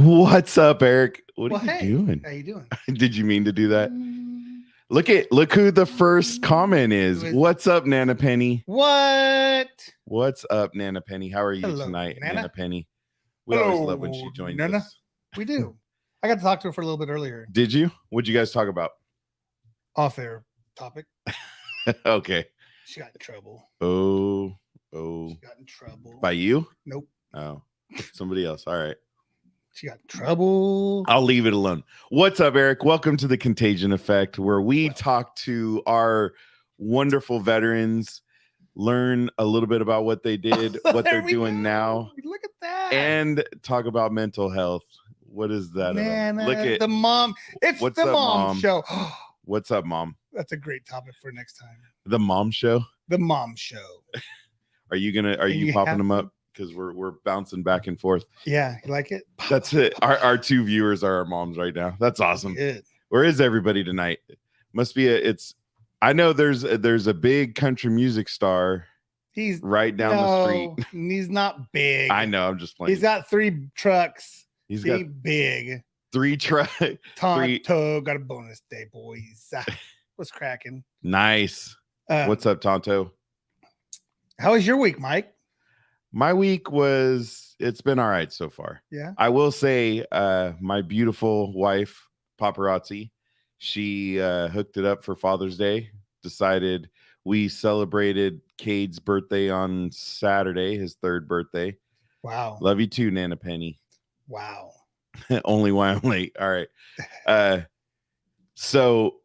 What's up, Eric? What Well, are you hey, doing? How you doing? Did you mean to do that? Look who the first comment is. What's up, Nana Penny? What's up, Nana Penny? How are you Hello, tonight, Nana Penny? We always love when she joins Nana. us. We do. I got to talk to her for a little bit earlier. Did you? What'd you guys talk about? Off-air topic. Okay. She got in trouble. Oh. She got in trouble. By you? Nope. Oh, somebody else. All right. She got in trouble. I'll leave it alone. What's up, Eric? Welcome to the Contagion Effect, where we talk to our wonderful veterans, learn a little bit about what they did, what they're doing now. Look at that. And talk about mental health. What is that Nana, about? Look at the mom. It's what's the up, mom show. What's up, Mom? That's a great topic for next time. The mom show? The mom show. Are you popping them up? Because we're bouncing back and forth. Yeah, you like it? That's it. Our two viewers are our moms right now. That's awesome. Good. Where is everybody tonight? Must be I know there's a big country music star. He's right down the street. He's not big. I know. I'm just playing. He's got 3 trucks. He's got big. 3 trucks. Tonto got a bonus day, boys. What's cracking? Nice. What's up, Tonto? How was your week, Mike? My week it's been all right so far. Yeah. I will say my beautiful wife, Paparazzi, she hooked it up for Father's Day. Decided we celebrated Cade's birthday on Saturday, his 3rd birthday. Wow. Love you too, Nana Penny. Wow. Only why I'm late. All right. So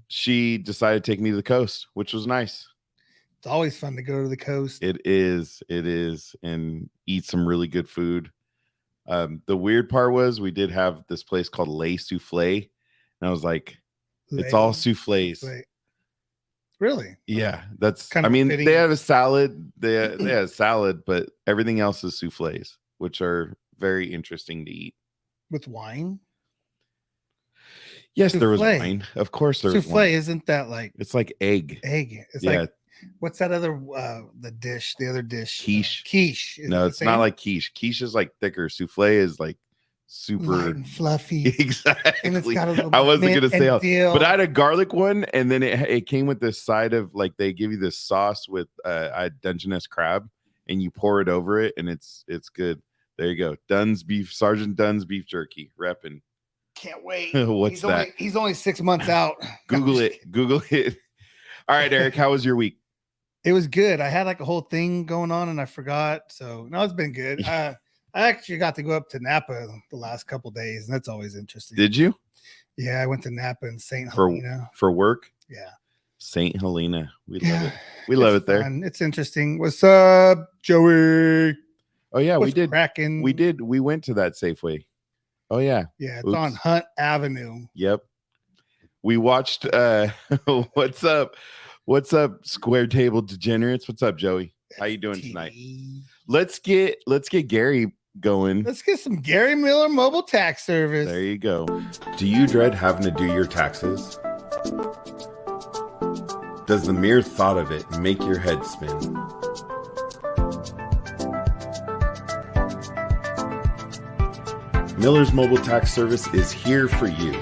she decided to take me to the coast, which was nice. It's always fun to go to the coast. It is, and eat some really good food. The weird part was we did have this place called Lay Souffle, and I was like, it's all souffles. Really? Yeah, that's kind of fitting. They have a salad, they have a salad, but everything else is souffles, which are very interesting to eat. With wine? Yes, souffle. There was wine. Of course there was wine. Isn't that like it's like egg. It's like what's that other the other dish? Quiche. No, it's not like quiche. Quiche is like thicker. Souffle is like super light and fluffy. Exactly. And it's got a little I wasn't gonna say dill. but I had a garlic one, and then it came with this side of like they give you this sauce with Dungeness crab, and you pour it over it, and it's good. There you go. Sergeant Dunn's beef jerky. Reppin'. Can't wait. What's that? He's only 6 months out. Google it. All right, Eric, how was your week? It was good. I had like a whole thing going on and I forgot. So no, it's been good. I actually got to go up to Napa the last couple of days, and that's always interesting. Did you? Yeah, I went to Napa and St. Helena. For work? Yeah. St. Helena. We love it. We love it there. Fun. It's interesting. What's up, Joey? Oh, yeah, we did. Cracking? We went to that Safeway. Oh, yeah. Yeah, it's on Hunt Avenue. Yep. We watched What's up, Square Table Degenerates? What's up, Joey? How you doing tonight? Let's get Gary going. Let's get some Gary Miller mobile tax service. There you go. Do you dread having to do your taxes? Does the mere thought of it make your head spin? Miller's Mobile Tax Service is here for you.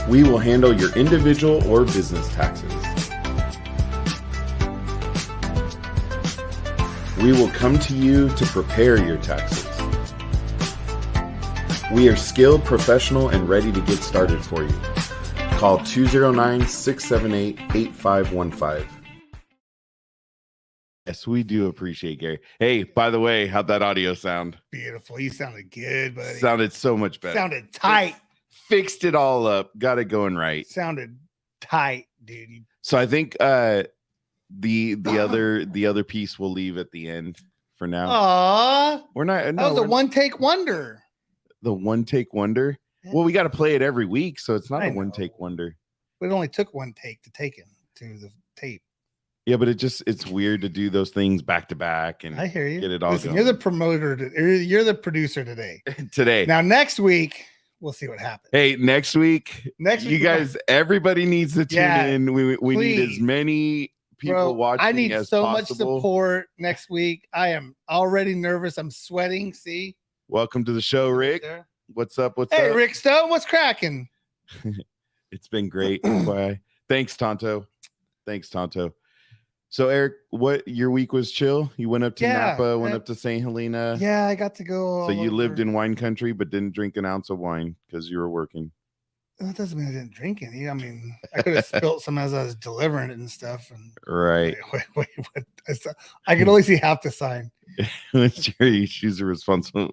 We will handle your individual or business taxes. We will come to you to prepare your taxes. We are skilled, professional, and ready to get started for you. Call 209-678-8515. Yes, we do appreciate Gary. Hey, by the way, how'd that audio sound? Beautiful. You sounded good, buddy. Sounded so much better. Sounded tight. Fixed it all up. Got it going right. Sounded tight, dude. So I think the other piece we'll leave at the end for now. Aww. We're not. That was a one-take wonder. The one-take wonder. Yeah. Well, we got to play it every week, so it's not a one-take wonder. But it only took one take to take it to the tape. Yeah, but it's weird to do those things back to back, and I hear you. Get it all going. You're the promoter. You're the producer today. Today. Now next week we'll see what happens. Hey, next week, you guys, everybody needs to tune in. We need as many people Bro, watching I need as so possible. much support next week. I am already nervous. I'm sweating. See? Welcome to the show, Rick. What's up? What's Hey, up? Rick Stone, what's cracking? It's been great. FYI. Thanks, Tonto. So, Eric, what your week was chill? You went up to Napa, went up to St. Helena. Yeah, I got to go. So you lived in wine country, but didn't drink an ounce of wine because you were working. That doesn't mean I didn't drink any. I mean, I could have spilt some as I was delivering it and stuff. And right. Wait. I could only see half the sign. She's responsible.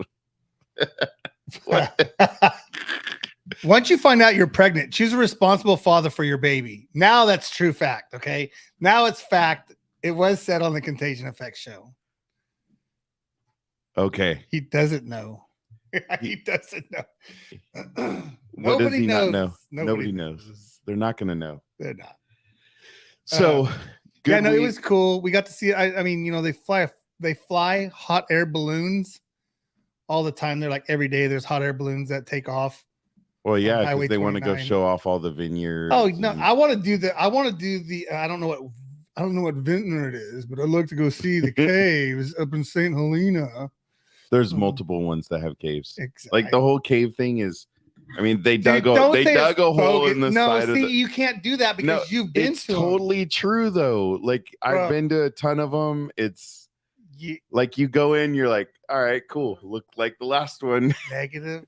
Once you find out you're pregnant, choose a responsible father for your baby. Now that's true fact. Okay. Now it's fact. It was said on the Contagion Effect show. Okay. He doesn't know. He doesn't know. What does he knows. not know? Nobody knows. They're not going to know. They're not. So, yeah, no, it was cool. We got to see. I mean, you know, they fly hot air balloons all the time. They're like every day. There's hot air balloons that take off. Well, yeah, because they want to go show off all the vineyards. Oh no, I want to do the. I don't know what vintner it is, but I'd like to go see the caves up in St. Helena. There's multiple ones that have caves. Exactly. Like the whole cave thing is. I mean, they dug a hole in the side of the. You can't do that because you've been to. It's totally true though. Like I've been to a ton of them. It's like you go in, you're like, all right, cool. Look like the last one. Negative.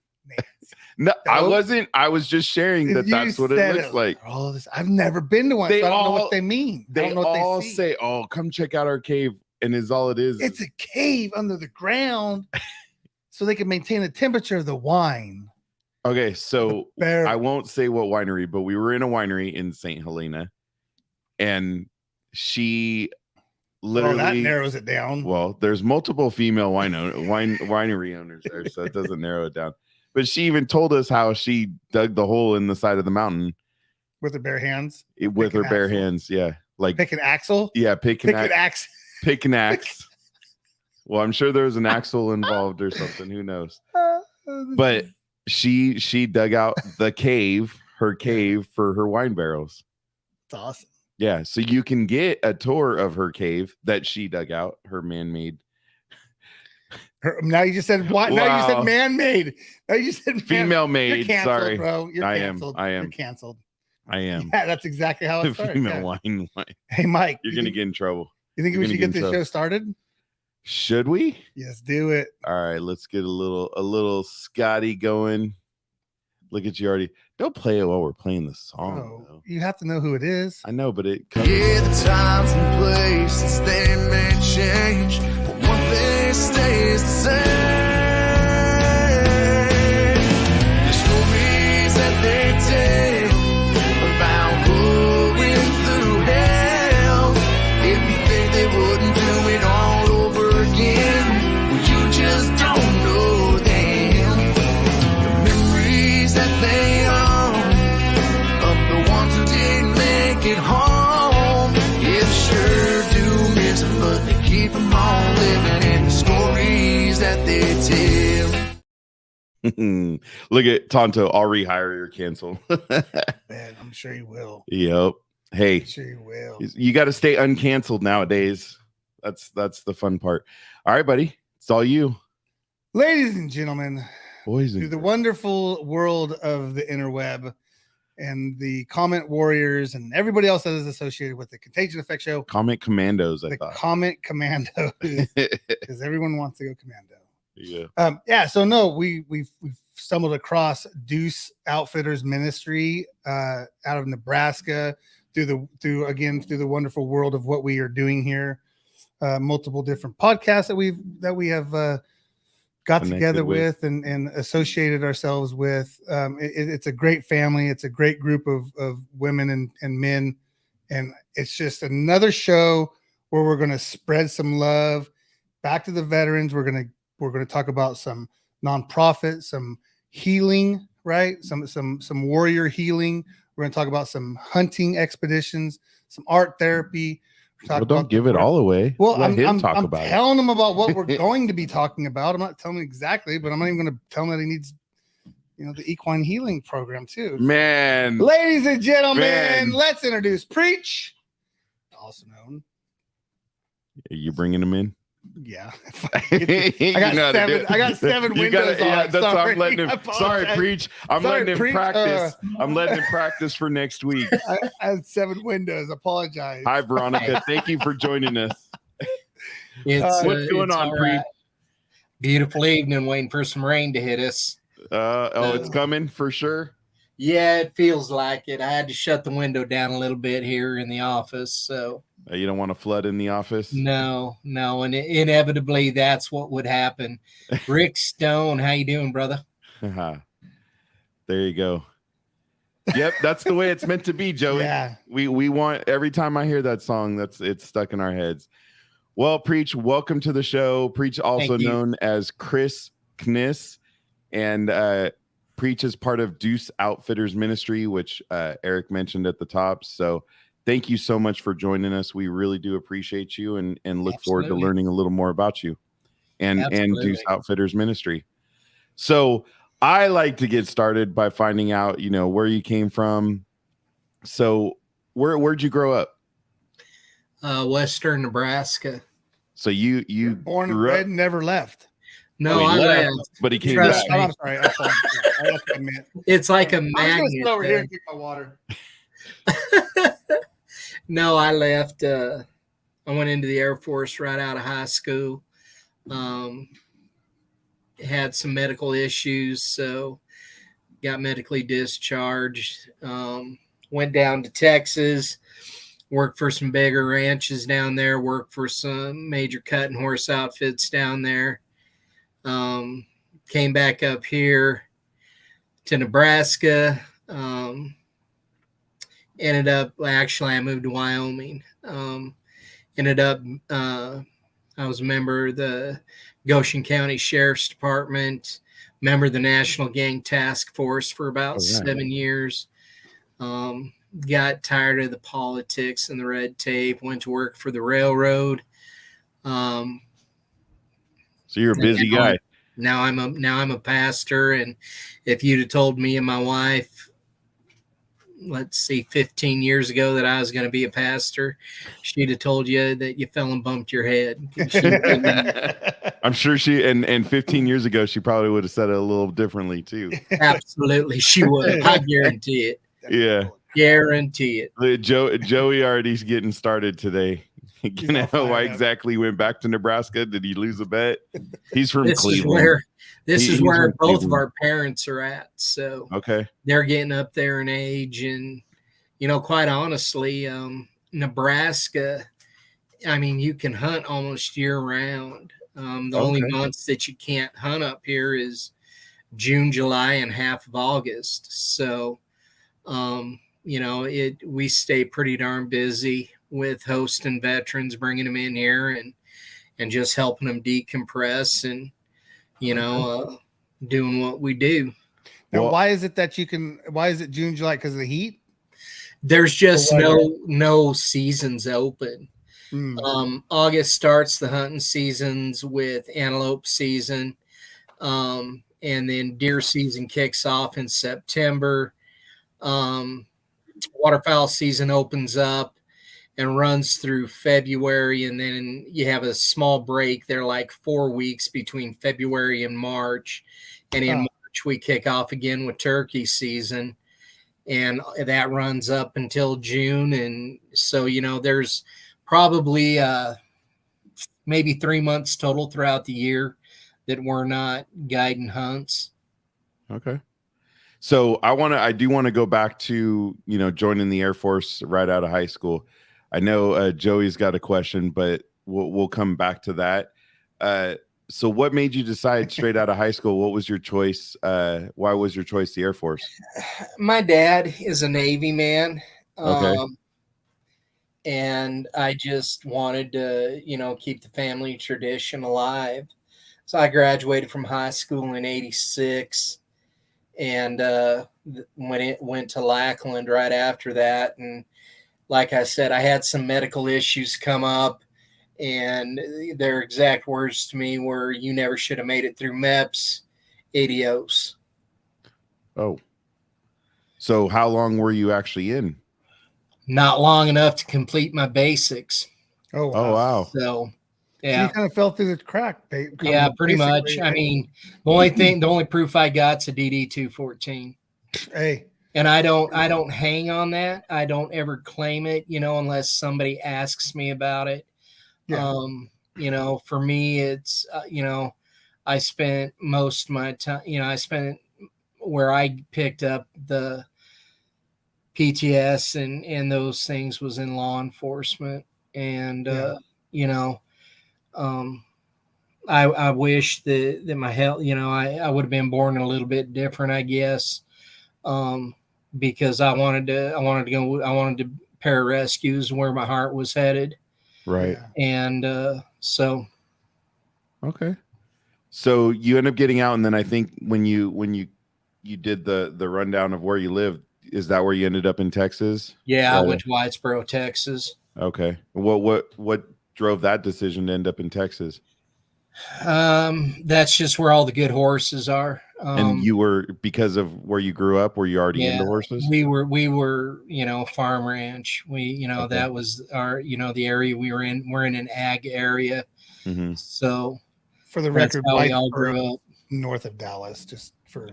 No, I wasn't. I was just sharing that's what it looks like. All this, I've never been to one. So I don't know what they mean. They all say, "Oh, come check out our cave," and is all it is. It's a cave under the ground, so they can maintain the temperature of the wine. Okay, so I won't say what winery, but we were in a winery in St. Helena, and she literally that narrows it down. Well, there's multiple female winery owners there, so it doesn't narrow it down. But she even told us how she dug the hole in the side of the mountain with her bare hands. With her bare hands, yeah, like pick an axle. Yeah, pick an axe. Pick an axe. Well, I'm sure there was an axle involved or something. Who knows? But she dug out her cave for her wine barrels. It's awesome. Yeah, so you can get a tour of her cave that she dug out, her man-made. Now you just said what? Wow. Now you said man-made. Now you said female-made. You're canceled, sorry, bro. You're canceled. I am. You're canceled. I am. Yeah, that's exactly how it started. Female wine. Hey, Mike, you're gonna get in trouble. You think we should get this show started? Should we? Yes, do it. All right, let's get a little Scotty going. Look at you already. Don't play it while we're playing the song. Oh, you have to know who it is. I know, but it comes. Yeah, the times and places they may change, but one thing stays the same. The stories that they tell about going through hell. If you think they wouldn't do it all over again, well, you just don't know them. The memories that they own of the ones who didn't make it home, yeah, sure do miss them, but they keep them all living in the stories that they tell. Look at Tonto. I'll rehire or cancel. Man, I'm sure you will. Yep. Hey, I'm sure you will. You got to stay uncanceled nowadays. That's the fun part. All right, buddy. It's all you. Ladies and gentlemen, boys and through the wonderful world of the interweb and the comment warriors and everybody else that is associated with the Contagion Effect show. Comment commandos, I thought. Comment commandos. Because everyone wants to go commando. Yeah. So no, we've stumbled across Doose Outfitters Ministry out of Nebraska through the wonderful world of what we are doing here. Multiple different podcasts that we have got together with and associated ourselves with. It's a great family. It's a great group of women and men. And it's just another show where we're going to spread some love back to the veterans. We're going to talk about some nonprofit, some healing, right? Some warrior healing. We're going to talk about some hunting expeditions, some art therapy. Well, don't give it all away. Well, I'm telling them about what we're going to be talking about. I'm not telling him exactly, but I'm not even going to tell him that he needs, the equine healing program too. Man, ladies and gentlemen, let's introduce Preach. also known. Are you bringing them in? Yeah. I I got seven windows on. Yeah, that's why Sorry. I'm letting him. Sorry, preach. I'm Sorry, letting him preach. practice. I'm letting him practice for next week. I had 7 windows. Apologize. Hi, Veronica. Thank you for joining us. It's What's going it's on, all Preach? right. Beautiful evening, waiting for some rain to hit us. It's coming for sure. Yeah, it feels like it. I had to shut the window down a little bit here in the office, so You don't want to flood in the office? no, and inevitably that's what would happen. Rick Stone, how you doing, brother? There you go. Yep, that's the way it's meant to be, Joey. Yeah. We want, every time I hear that song, it's stuck in our heads. Well, Preach, welcome to the show. Preach, also known as Kniss, and Preach is part of Doose Outfitters Ministry, which Eric mentioned at the top. So thank you so much for joining us. We really do appreciate you and look forward to learning a little more about you and Doose Outfitters Ministry. So I like to get started by finding out, where you came from. So where'd you grow up? Western Nebraska. So you born and bred and never left. No, I left, but he came back. Oh, I'm sorry. I meant. It's like a I'm magnet. just over here and get my water. No, I left. I went into the Air Force right out of high school. Had some medical issues, so got medically discharged. Went down to Texas, worked for some bigger ranches down there, worked for some major cutting horse outfits down there. Came back up here to Nebraska. Ended up, actually, I moved to Wyoming. Ended up, I was a member of the Goshen County Sheriff's Department, member of the National Gang Task Force for about 7 years. Got tired of the politics and the red tape, went to work for the railroad. So you're a busy guy. Now I'm a pastor, and if you'd have told me and my wife, let's see, 15 years ago that I was going to be a pastor, she'd have told you that you fell and bumped your head. I'm sure and 15 years ago, she probably would have said it a little differently too. Absolutely, she would. I guarantee it. Yeah. Guarantee it. Joey already's getting started today. Why exactly he went back to Nebraska? Did he lose a bet? He's from Cleveland. This is where both of our parents are at. So they're getting up there in age, and quite honestly, Nebraska, I mean, you can hunt almost year round. The only months that you can't hunt up here is June, July, and half of August. So we stay pretty darn busy with hosting veterans, bringing them in here and just helping them decompress and, doing what we do. Now, why is it June, July? Because of the heat? There's just no seasons open. August starts the hunting seasons with antelope season. And then deer season kicks off in September. Waterfowl season opens up and runs through February, and then you have a small break there, like 4 weeks between February and March. And in March, we kick off again with turkey season, and that runs up until June. And so, there's probably maybe 3 months total throughout the year that we're not guiding hunts. Okay. So I do want to go back to, joining the Air Force right out of high school. I know Joey's got a question, but we'll come back to that. So what made you decide straight out of high school? What was your choice? Why was your choice the Air Force? My dad is a Navy man. And I just wanted to, keep the family tradition alive. So I graduated from high school in 86 and went to Lackland right after that. And like I said, I had some medical issues come up, and their exact words to me were, "You never should have made it through MEPS, adios." Oh. So how long were you actually in? not long enough to complete my basics. Oh wow. Oh wow. So, So yeah. you kind of fell through the crack. Yeah, pretty much. I mean, the only proof I got's a DD 214. Hey. And I don't hang on that. I don't ever claim it, unless somebody asks me about it. Yeah. For me, it's, I spent most of my time, I spent where I picked up the PTS and those things was in law enforcement. And, I wish that my health, I would have been born a little bit different, I guess. Because I wanted to pararescues where my heart was headed. Right. Yeah. And so. Okay. So you end up getting out, and then I think when you did the rundown of where you lived, is that where you ended up in Texas? Yeah, I went to Whitesboro, Texas. Okay. What drove that decision to end up in Texas? That's just where all the good horses are. And you were, because of where you grew up, were you already into horses? We were, farm ranch. We, okay. That was our, the area we were in. We're in an ag area. Mm-hmm. So for the record, we all grew up north of Dallas, just for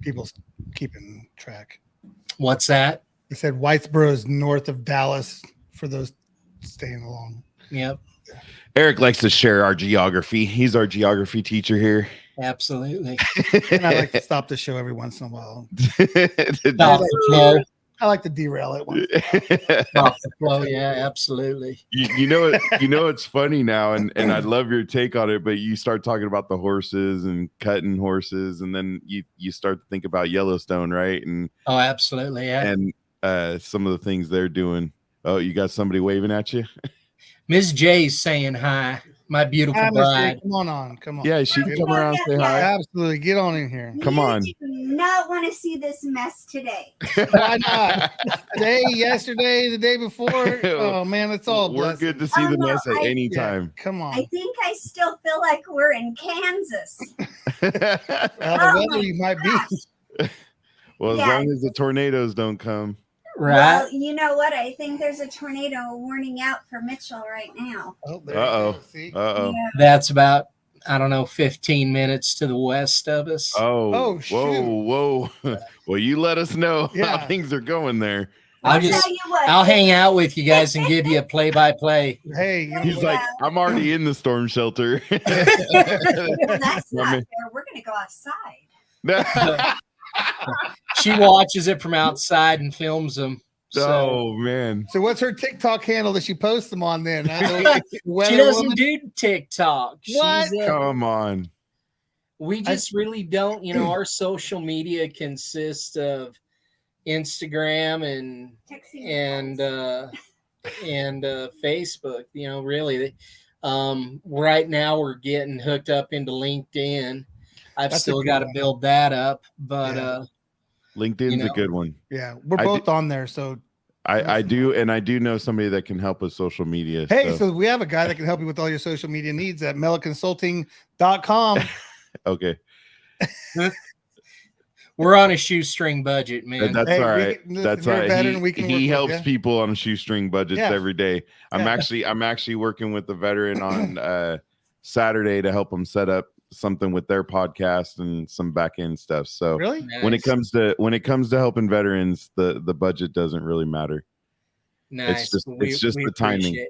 people keeping track. What's that? I said Whitesboro is north of Dallas for those staying along. Yep. Eric likes to share our geography. He's our geography teacher here. Absolutely. And I like to stop the show every once in a while. I like to derail it once. Off the flow, yeah, absolutely. You know it's funny now, and I love your take on it, but you start talking about the horses and cutting horses, and then you start to think about Yellowstone, right? And oh, absolutely, yeah. And some of the things they're doing. Oh, you got somebody waving at you? Ms. J's saying hi, my beautiful bride. Come on. Yeah, she can come around and say hi. Absolutely, get on in here. Come on. You do not want to see this mess today. Why not? Today, yesterday, the day before. Oh man, it's all. We're good to see the mess at any time. Come on. I think I still feel like we're in Kansas. The weather you might be. Well, as long as the tornadoes don't come. Right. Well, you know what? I think there's a tornado warning out for Mitchell right now. Uh-oh. Yeah. That's about, 15 minutes to the west of us. Oh, whoa. Well, you let us know how things are going there. I'll hang out with you guys and give you a play-by-play. Hey, he's like, I'm already in the storm shelter. That's not fair. We're going to go outside. She watches it from outside and films them. So. Oh man! So what's her TikTok handle that she posts them on? Then she doesn't do TikTok. What? Come on. We just really don't. Our social media consists of Instagram and Facebook. Really. Right now we're getting hooked up into LinkedIn. I've still got to build that up, but LinkedIn's a good one. Yeah, we're both on there, so I do know somebody that can help with social media. Hey, so we have a guy that can help you with all your social media needs at melaconsulting.com. Okay. We're on a shoestring budget, man. That's all right. That's all right. He helps people on shoestring budgets every day. I'm actually working with the veteran on Saturday to help them set up something with their podcast and some back end stuff. So really, nice. when it comes to helping veterans, the budget doesn't really matter. Nice. It's just the timing.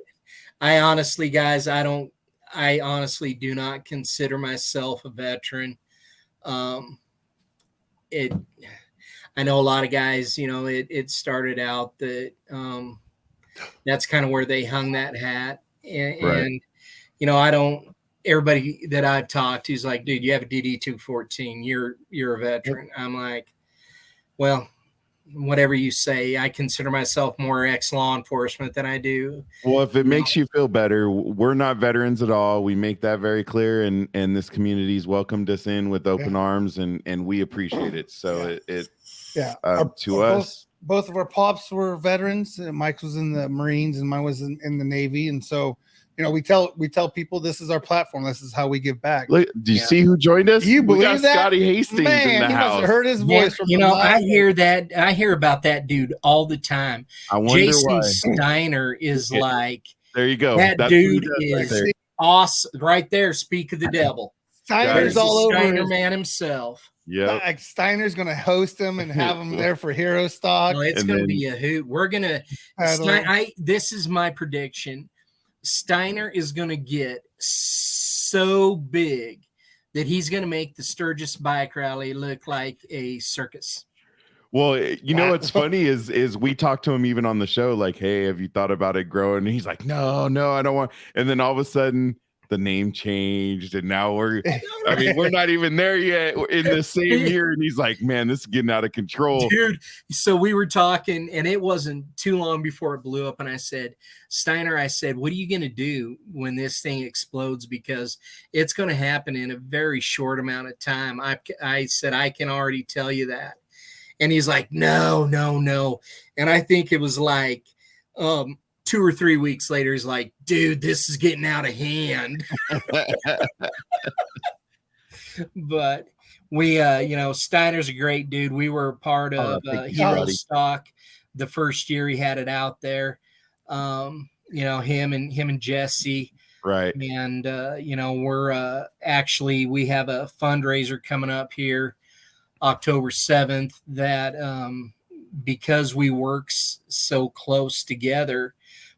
I honestly, guys, I honestly do not consider myself a veteran. I know a lot of guys, it started out that that's kind of where they hung that hat, and I don't. Everybody that I've talked to is like, dude, you have a DD 214. You're a veteran. I'm like, well, whatever you say. I consider myself more ex-law enforcement than I do. Well, if it makes you feel better, we're not veterans at all. We make that very clear, and this community's welcomed us in with open arms, and we appreciate it. So to us. Both of our pops were veterans. Mike was in the Marines and mine was in the Navy. And so we tell people this is our platform. This is how we give back. Look, do you see who joined us? You We got believe that? Scotty Hastings in Man, the he must house. have heard his voice from the I last- hear that. I hear about that dude all the time. I wonder Jason why. Steiner is Yeah. like, There you go. that That's what he dude does right is there. awesome. Right there, speak of the devil. Steiner's There's the all over. Steiner man himself. Yep. Like Steiner's going to host him and have him there for hero stock. No, it's And going to then- be a hoot. We're going to. This is my prediction. Steiner is going to get so big that he's going to make the Sturgis Bike Rally look like a circus. Well, you know what's funny is we talked to him even on the show, like, hey, have you thought about it growing? And he's like, no, I don't want. And then all of a sudden the name changed, and now we're not even there yet in the same year. And he's like, man, this is getting out of control. Dude, so we were talking, and it wasn't too long before it blew up. And I said, Steiner, what are you going to do when this thing explodes? Because it's going to happen in a very short amount of time. I said, I can already tell you that. And he's like, no. And I think it was like 2 or 3 weeks later, he's like, dude, this is getting out of hand. But we, Steiner's a great dude. We were part of Hero Stock the first year he had it out there. Him and Jesse. Right. And, we're we have a fundraiser coming up here October 7th that because we work so close together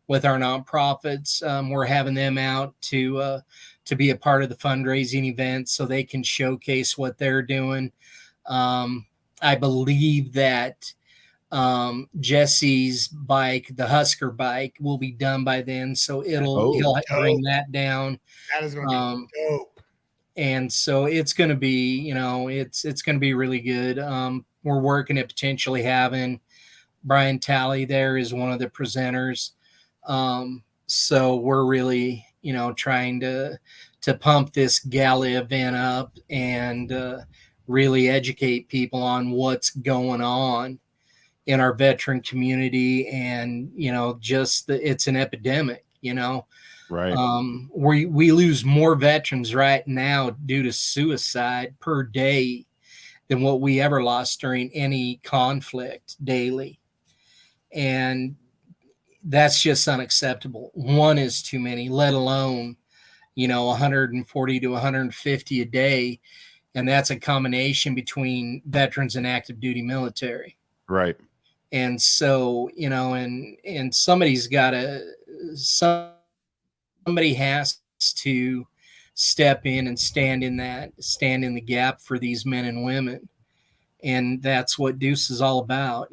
with our nonprofits, we're having them out to be a part of the fundraising event so they can showcase what they're doing. I believe that Jesse's bike, the Husker bike, will be done by then, so he'll bring that down. That is going to be dope. And so it's going to be, it's going to be really good. We're working at potentially having Brian Talley there as one of the presenters. So we're really, trying to pump this gala event up and really educate people on what's going on in our veteran community. And, it's an epidemic, Right. We lose more veterans right now due to suicide per day than what we ever lost during any conflict daily. And that's just unacceptable. One is too many, let alone, 140 to 150 a day. And that's a combination between veterans and active duty military. Right. And so, and somebody's got to, somebody has to step in and stand in the gap for these men and women. And that's what Doose is all about.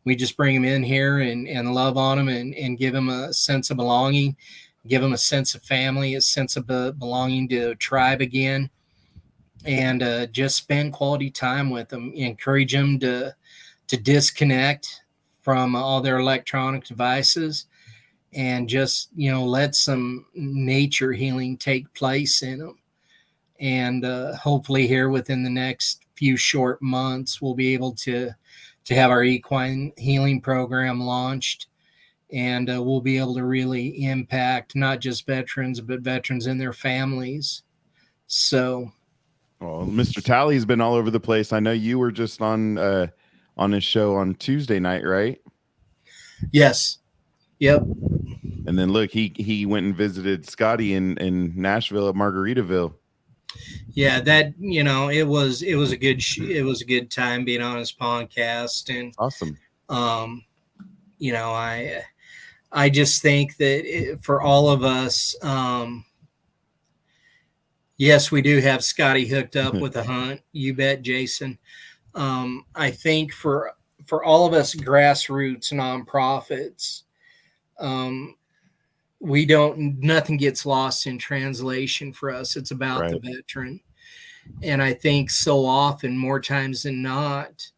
We just bring them in here and love on them and give them a sense of belonging, give them a sense of family, a sense of belonging to a tribe again, and just spend quality time with them, encourage them to disconnect from all their electronic devices and just, let some nature healing take place in them. And hopefully here within the next few short months, we'll be able to have our equine healing program launched. And we'll be able to really impact not just veterans, but veterans and their families. So. Well, Mr. Talley's been all over the place. I know you were just on his show on Tuesday night, right? Yes. Yep. And then look, he went and visited Scotty in Nashville at Margaritaville. Yeah, that it was a good time being on his podcast. And awesome. I just think that for all of us, yes, we do have Scotty hooked up with a hunt. You bet, Jason. I think for all of us grassroots nonprofits, nothing gets lost in translation for us. It's about the veteran. And I think so often, more times than not,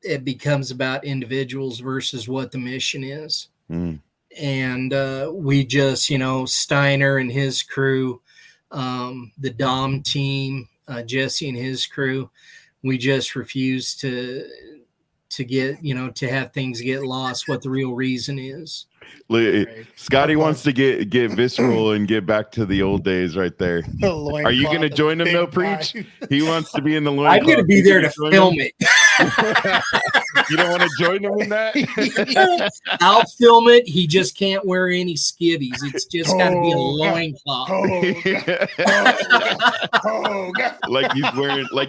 it becomes about individuals versus what the mission is. Mm. And we just, Steiner and his crew, the Dom team, Jesse and his crew, we just refuse to get, to have things get lost, what the real reason is. Scotty wants to get visceral and get back to the old days right there. Are you going to join him though, Preach? He wants to be in the loin. I'm going to be there to film it. You don't want to join him in that? I'll film it. He just can't wear any skivvies. It's just got to be a loincloth. Like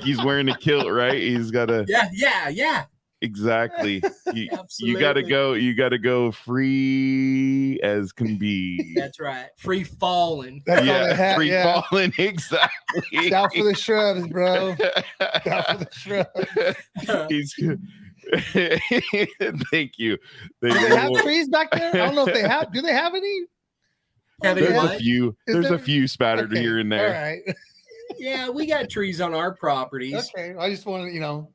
he's wearing a kilt, right? He's got a Yeah. Exactly. You gotta go free as can be. That's right. Free falling. That's free falling. Exactly. Down for the shrubs, bro. Down for the shrubs. He's Thank you. Do they have trees back there? I don't know if they have. Do they have any? There's a few. There's a few spattered here and there. All right. Yeah, we got trees on our properties. Okay. I just want to,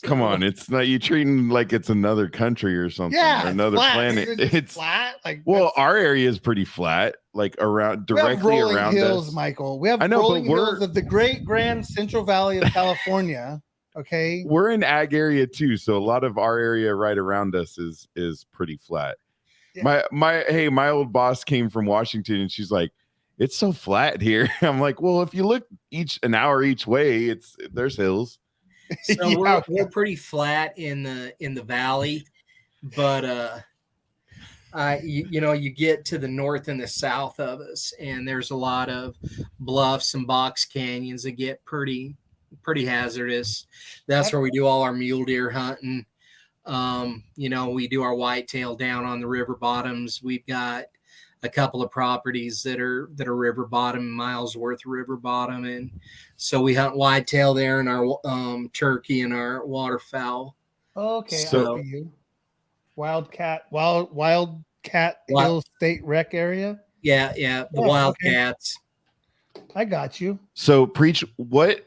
Come on, it's not you treating like it's another country or something, or another planet. It's flat. Like, well, our area is pretty flat, like directly around hills, us. Michael. We have rolling hills of the great grand Central Valley of California. Okay, we're in ag area too, so a lot of our area right around us is pretty flat. Yeah. My old boss came from Washington, and she's like, "It's so flat here." I'm like, "Well, if you look an hour each way, there's hills." So we're pretty flat in the valley, but you get to the north and the south of us, and there's a lot of bluffs and box canyons that get pretty hazardous. That's where we do all our mule deer hunting. We do our whitetail down on the river bottoms. We've got a couple of properties that are river bottom, miles worth of river bottom, and so we hunt whitetail there, and our turkey and our waterfowl. Okay, so Wildcat Hill State Rec area. Yeah, the Wildcats. Okay. I got you. So, Preach, what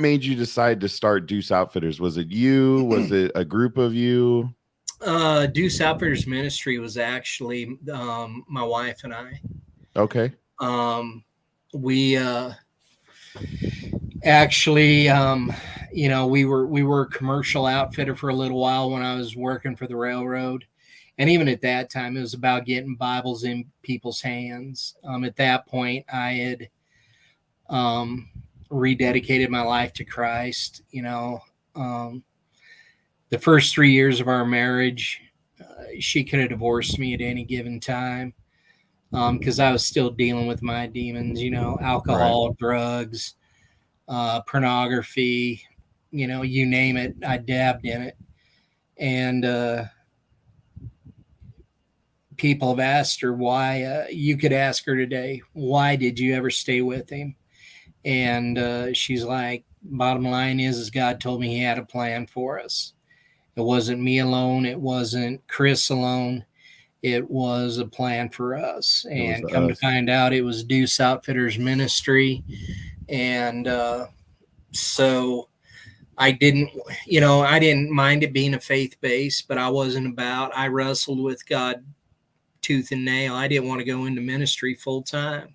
made you decide to start Doose Outfitters? Was it you? Was it a group of you? Doose Outfitters Ministry was actually my wife and I. Okay. We actually, we were a commercial outfitter for a little while when I was working for the railroad, and even at that time, it was about getting Bibles in people's hands. At that point, I had rededicated my life to Christ. The first 3 years of our marriage, she could have divorced me at any given time because I was still dealing with my demons, alcohol, right, drugs, pornography, you name it, I dabbed in it. And people have asked her why. You could ask her today, why did you ever stay with him? And she's like, bottom line is God told me he had a plan for us. It wasn't me alone. It wasn't Chris alone. It was a plan for us. And come to find out, it was Doose Outfitters Ministry. And so I didn't mind it being a faith base, but I wrestled with God tooth and nail. I didn't want to go into ministry full time,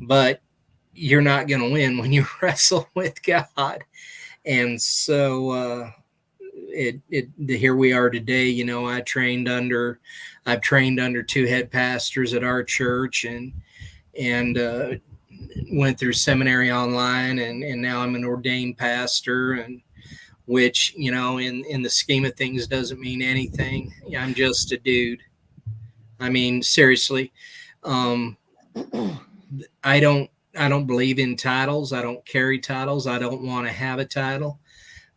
but you're not going to win when you wrestle with God. And so here we are today. I've trained under 2 head pastors at our church, and went through seminary online, and now I'm an ordained pastor, and which, in the scheme of things doesn't mean anything. I'm just a dude. I mean, seriously, I don't believe in titles. I don't carry titles. I don't want to have a title.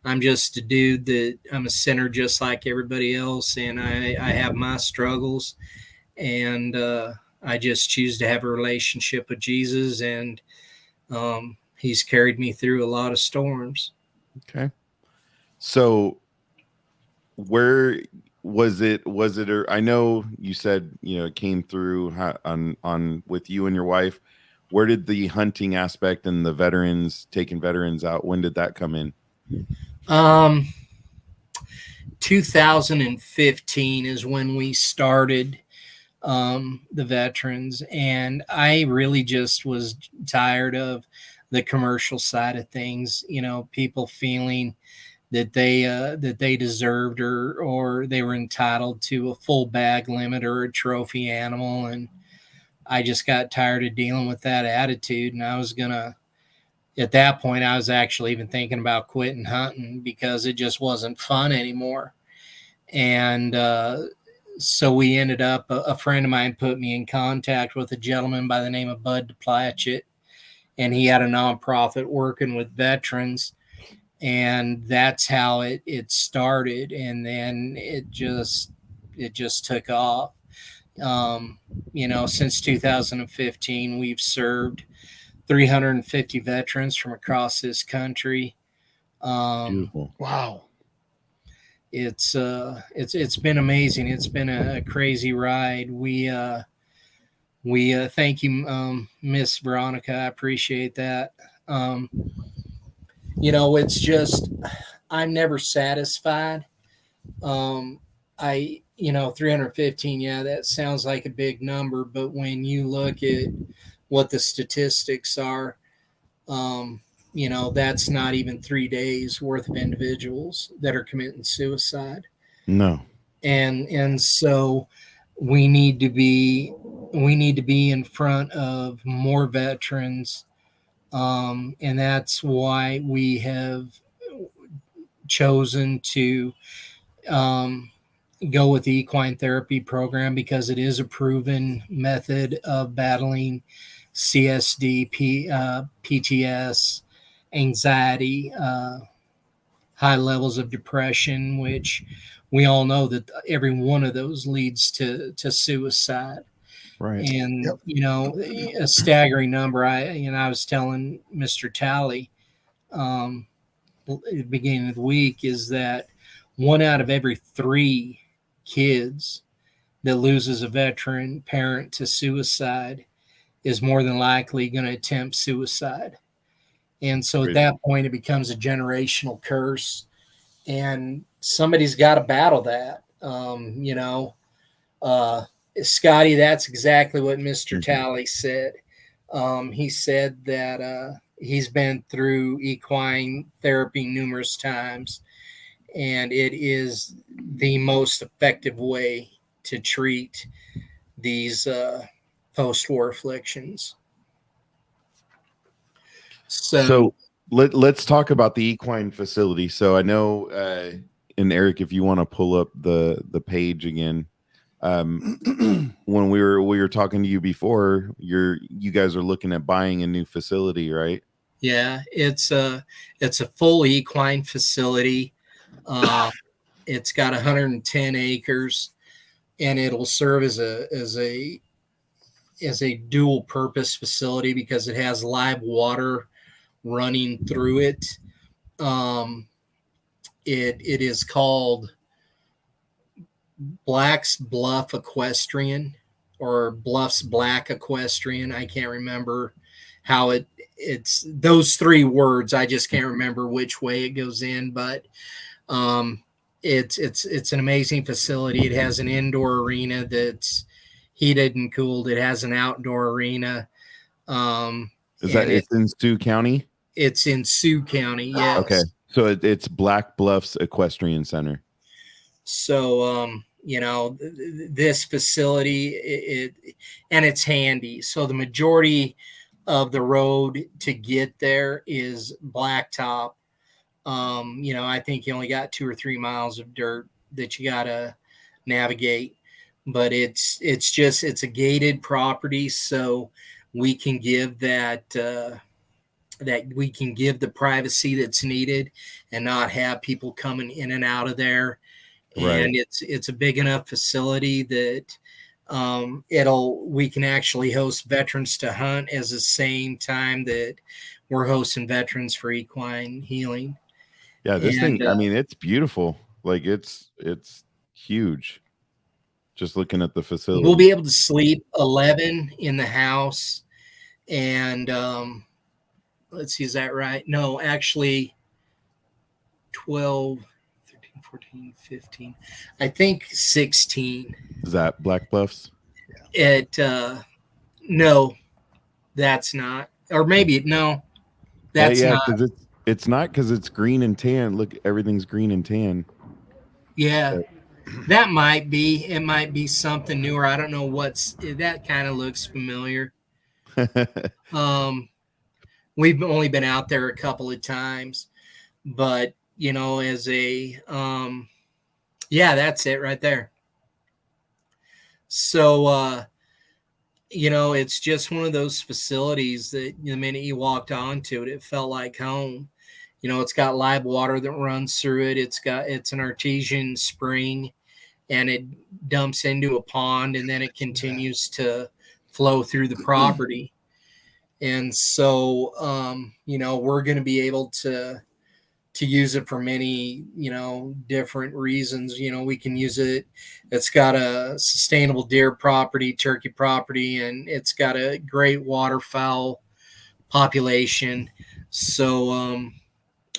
I'm just a dude that I'm a sinner just like everybody else. And I have my struggles, and I just choose to have a relationship with Jesus. And he's carried me through a lot of storms. Okay. So where was it? I know you said, it came through on with you and your wife. Where did the hunting aspect and the taking veterans out, when did that come in? 2015 is when we started the veterans, and I really just was tired of the commercial side of things, people feeling that they deserved or they were entitled to a full bag limit or a trophy animal. And I just got tired of dealing with that attitude. And at that point, I was actually even thinking about quitting hunting because it just wasn't fun anymore. And so we ended up, a friend of mine put me in contact with a gentleman by the name of Bud DePlatchett, and he had a nonprofit working with veterans. And that's how it started. And then it just took off. Since 2015, we've served 350 veterans from across this country. Beautiful. Wow. It's been amazing. It's been a crazy ride. We thank you, Miss Veronica. I appreciate that. It's just, I'm never satisfied. 315, yeah, that sounds like a big number, but when you look at what the statistics are, that's not even 3 days worth of individuals that are committing suicide. No. And so we need to be in front of more veterans. And that's why we have chosen to go with the equine therapy program, because it is a proven method of battling CSD, PTS, anxiety, high levels of depression, which we all know that every one of those leads to suicide. Right. And, a staggering number. I was telling Mr. Talley at the beginning of the week is that 1 out of every 3 kids that loses a veteran parent to suicide is more than likely going to attempt suicide. And so at that point, it becomes a generational curse, and somebody's got to battle that. Scotty, that's exactly what Mr. Talley said. He said that he's been through equine therapy numerous times, and it is the most effective way to treat these post-war afflictions. So let's talk about the equine facility. So I know, and Eric, if you want to pull up the page again, when we were talking to you before, you guys are looking at buying a new facility, right? Yeah, it's a full equine facility. It's got 110 acres, and it'll serve as a dual purpose facility because it has live water running through it. It is called Black's Bluff Equestrian or Bluff's Black Equestrian. I can't remember how it's those 3 words. I just can't remember which way it goes in, but it's an amazing facility. It has an indoor arena that's heated and cooled. It has an outdoor arena. It's in Sioux County? It's in Sioux County, yes. Okay. So it's Black Bluffs Equestrian Center. So, this facility, it's handy. So the majority of the road to get there is blacktop. I think you only got 2 or 3 miles of dirt that you got to navigate, but it's a gated property. So we can give that we can give the privacy that's needed and not have people coming in and out of there. Right. And it's a big enough facility that we can actually host veterans to hunt as the same time that we're hosting veterans for equine healing. Yeah, this thing, I mean, it's beautiful. Like it's huge. Just looking at the facility. We'll be able to sleep 11 in the house, and let's see, is that right? No, actually 12, 13, 14, 15. I think 16. Is that Black Bluffs? No, that's not. Or maybe no, that's not. It's not because it's green and tan. Look, everything's green and tan. Yeah, that might be. It might be something newer. I don't know what's that. Kind of looks familiar. We've only been out there a couple of times, but as a yeah, that's it right there. So it's just one of those facilities that the minute you walked onto it, it felt like home. It's got live water that runs through it. It's an artesian spring, and it dumps into a pond, and then it continues to flow through the property. And so, we're going to be able to use it for many, different reasons. We can use it. It's got a sustainable deer property, turkey property, and it's got a great waterfowl population. So,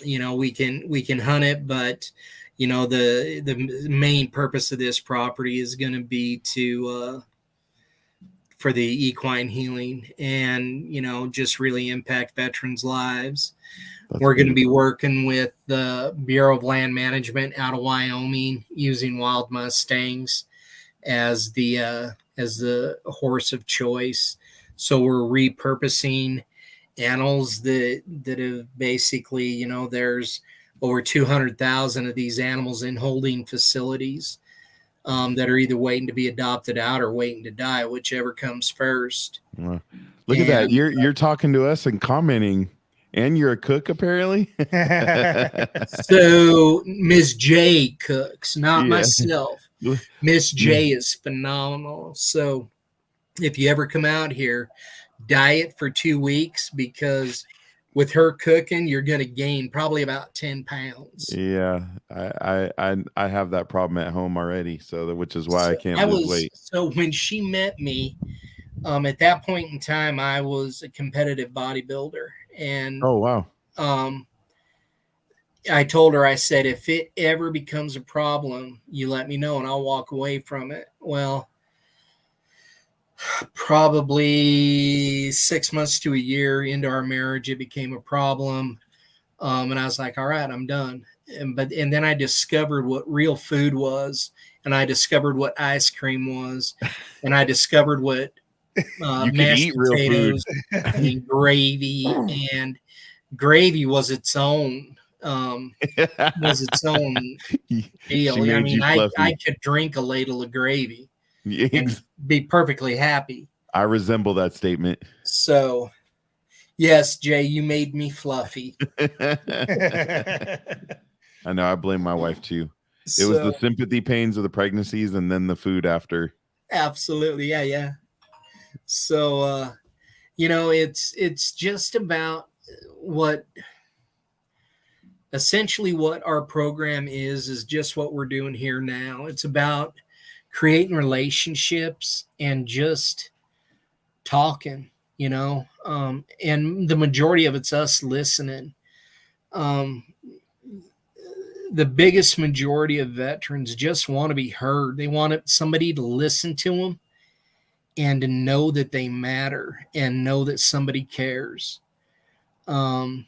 we can hunt it, but the main purpose of this property is going to be for the equine healing and just really impact veterans' lives. We're going to be working with the Bureau of Land Management out of Wyoming, using wild Mustangs as the horse of choice. So we're repurposing animals that have basically, there's over 200,000 of these animals in holding facilities that are either waiting to be adopted out or waiting to die, whichever comes first. Look at that. You're talking to us and commenting, and you're a cook apparently. So Ms. J cooks, not myself. Miss J is phenomenal. So if you ever come out here, diet for 2 weeks, because with her cooking, you're going to gain probably about 10 pounds. Yeah, I have that problem at home already, which is why I can't lose weight. So when she met me, at that point in time, I was a competitive bodybuilder, and oh wow, I told her, I said, if it ever becomes a problem, you let me know and I'll walk away from it. Well, probably 6 months to a year into our marriage, it became a problem. And I was like, all right, I'm done. And then I discovered what real food was, and I discovered what ice cream was, and I discovered what mashed potatoes and gravy, and gravy was its own deal. I mean, I could drink a ladle of gravy and be perfectly happy. I resemble that statement. So, yes, Jay, you made me fluffy. I know. I blame my wife too. It was the sympathy pains of the pregnancies and then the food after. Absolutely. Yeah. So, it's just about essentially what our program is just what we're doing here now. It's about creating relationships and just talking, and the majority of it's us listening. The biggest majority of veterans just want to be heard. They want somebody to listen to them and to know that they matter and know that somebody cares. And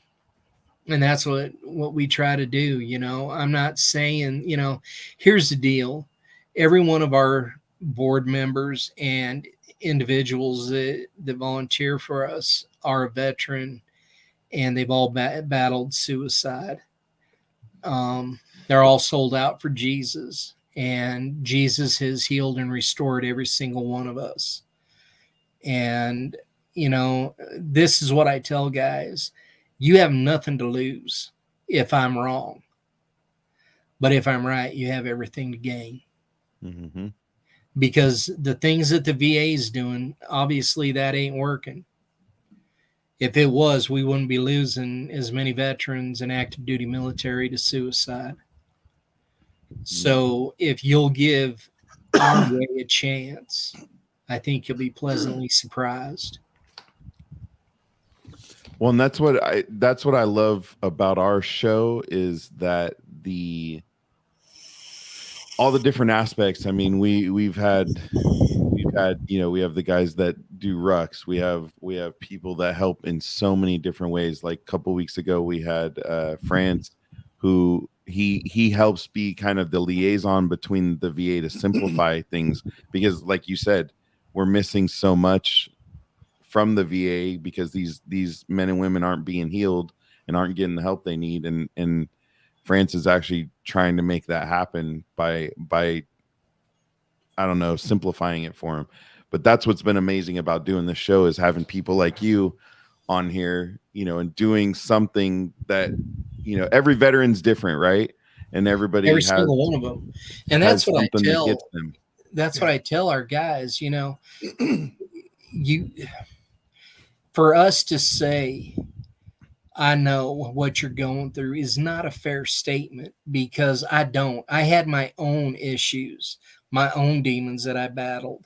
that's what we try to do. I'm not saying, here's the deal. Every one of our board members and individuals that volunteer for us are a veteran, and they've all battled suicide. They're all sold out for Jesus, and Jesus has healed and restored every single one of us. And, this is what I tell guys. You have nothing to lose if I'm wrong. But if I'm right, you have everything to gain. Mm-hmm. Because the things that the VA is doing, obviously that ain't working. If it was, we wouldn't be losing as many veterans and active duty military to suicide. So if you'll give our way a chance, I think you'll be pleasantly surprised. Well, and that's what I love about our show is that all the different aspects. I mean, we've had we have the guys that do rucks. We have people that help in so many different ways. Like a couple weeks ago, we had France, who he helps be kind of the liaison between the VA to simplify things, because like you said, we're missing so much from the VA because these men and women aren't being healed and aren't getting the help they need, and France is actually trying to make that happen by I don't know, simplifying it for them. But that's what's been amazing about doing this show, is having people like you on here, and doing something that, every veteran's different, right? And everybody Every has single one of them. And that's what I something that tell gets them. That's what I tell our guys, for us to say, I know what you're going through, is not a fair statement, because I don't. I had my own issues, my own demons that I battled,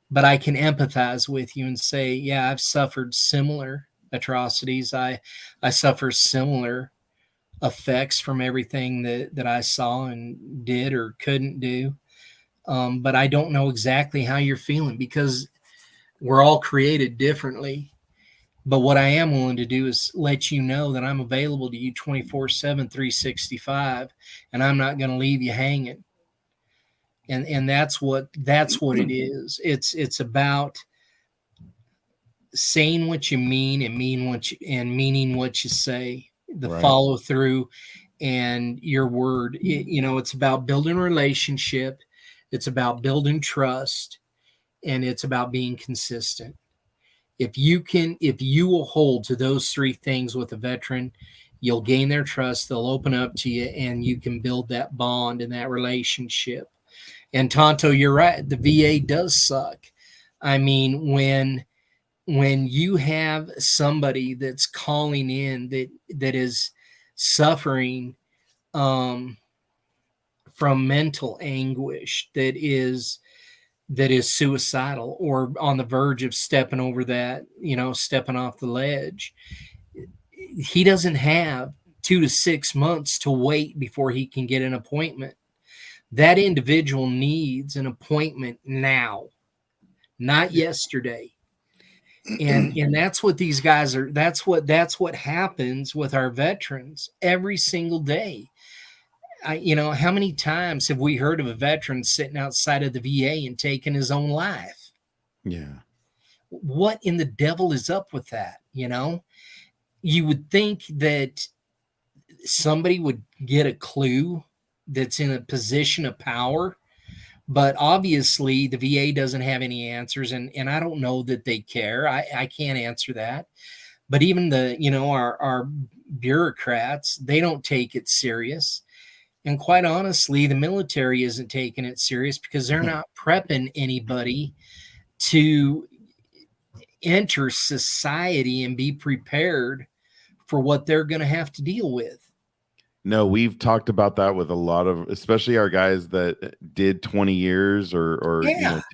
but I can empathize with you and say, yeah, I've suffered similar atrocities. I suffer similar effects from everything that I saw and did or couldn't do. But I don't know exactly how you're feeling, because we're all created differently. But what I am willing to do is let you know that I'm available to you 24/7, 365, and I'm not going to leave you hanging. And that's what it is. It's about saying what you mean and meaning what you say. The Right. follow through and your word. It's about building a relationship. It's about building trust, and it's about being consistent. If you will hold to those three things with a veteran, you'll gain their trust. They'll open up to you, and you can build that bond and that relationship. And Tonto, you're right. The VA does suck. I mean, when you have somebody that's calling in that is suffering from mental anguish, that is suicidal or on the verge of stepping over that, stepping off the ledge, he doesn't have 2 to 6 months to wait before he can get an appointment. That individual needs an appointment now, not yesterday. And that's what these guys are. That's what happens with our veterans every single day. How many times have we heard of a veteran sitting outside of the VA and taking his own life? Yeah. What in the devil is up with that? You would think that somebody would get a clue that's in a position of power, but obviously the VA doesn't have any answers, and I don't know that they care. I can't answer that. But even our bureaucrats, they don't take it serious. And quite honestly, the military isn't taking it serious, because they're not prepping anybody to enter society and be prepared for what they're going to have to deal with. No, we've talked about that with a lot of, especially our guys that did 20 years or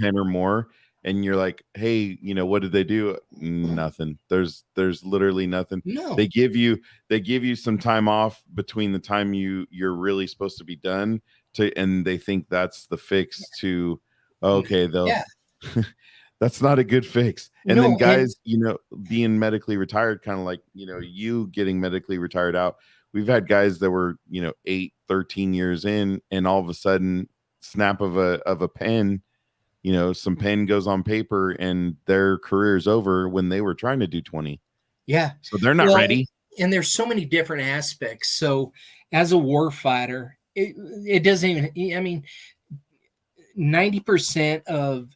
10 or more. And you're like, hey, what did they do? Nothing. There's literally nothing. No. They give you some time off between the time you're really supposed to be done and they think that's the fix to, okay, that's not a good fix. And then guys, being medically retired, kind of like, you getting medically retired out. We've had guys that were, 8, 13 years in, and all of a sudden, snap of a pen, some pen goes on paper and their career's over when they were trying to do 20. Yeah. So they're not ready. And there's so many different aspects. So as a war fighter, it doesn't even, 90% of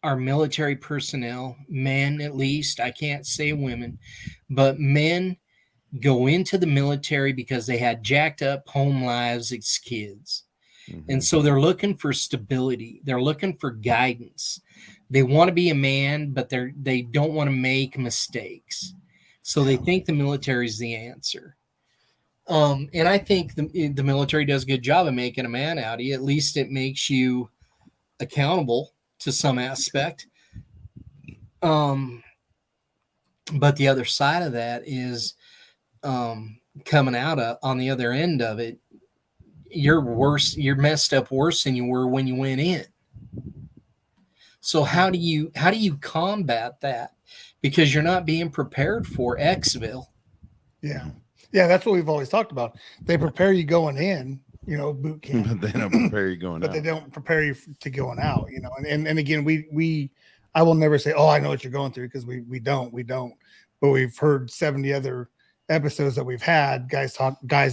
our military personnel, men at least, I can't say women, but men go into the military because they had jacked up home lives as kids. Mm-hmm. And so they're looking for stability. They're looking for guidance. They want to be a man, but they don't want to make mistakes. So they think the military is the answer. And I think the military does a good job of making a man out of you. At least it makes you accountable to some aspect. But the other side of that is coming out on the other end of it, you're messed up worse than you were when you went in. So how do you combat that? Because you're not being prepared for Xville. Yeah. Yeah, that's what we've always talked about. They prepare you going in, boot camp, But they don't prepare you going but out. they don't prepare you to going out, and again, I will never say, oh, I know what you're going through, because we don't, but we've heard 70 other episodes that we've had guys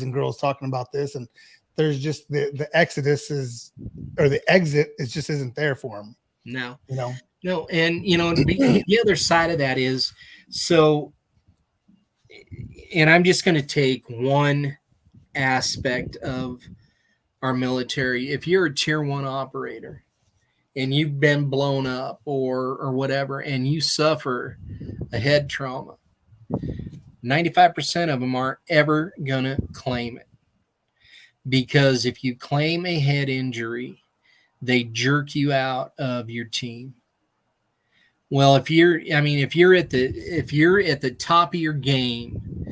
and girls talking about this, and there's just the exodus the exit is just isn't there for them. No. No. And the other side of that is, so, and I'm just going to take one aspect of our military. If you're a tier 1 operator and you've been blown up or whatever, and you suffer a head trauma, 95% of them aren't ever going to claim it. Because if you claim a head injury, they jerk you out of your team. Well, if you're at the top of your game,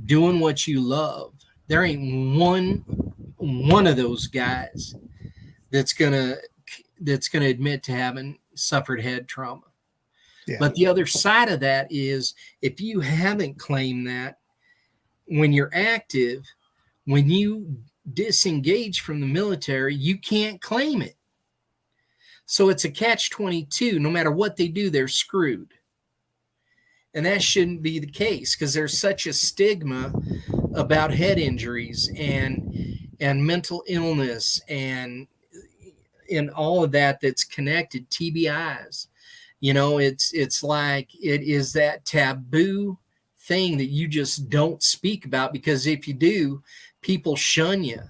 doing what you love, there ain't one of those guys that's gonna admit to having suffered head trauma. Yeah. But the other side of that is, if you haven't claimed that, when you're active, when you disengage from the military, you can't claim it. So it's a catch-22. No matter what they do, they're screwed. And that shouldn't be the case, because there's such a stigma about head injuries and mental illness and all of that that's connected, TBIs. It's like it is that taboo thing that you just don't speak about, because if you do, people shun you.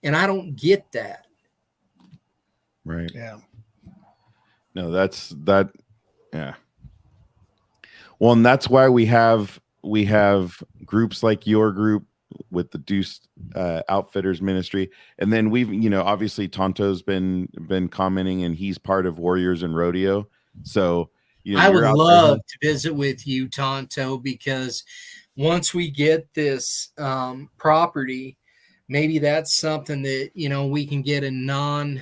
And I don't get that. Right. Yeah. No, that. Yeah. Well, and that's why we have groups like your group with the Doose Outfitters Ministry, and then we've obviously Tonto's been commenting, and he's part of Warriors and Rodeo. So I would love to visit with you, Tonto, because once we get this property, maybe that's something that we can get a non-rough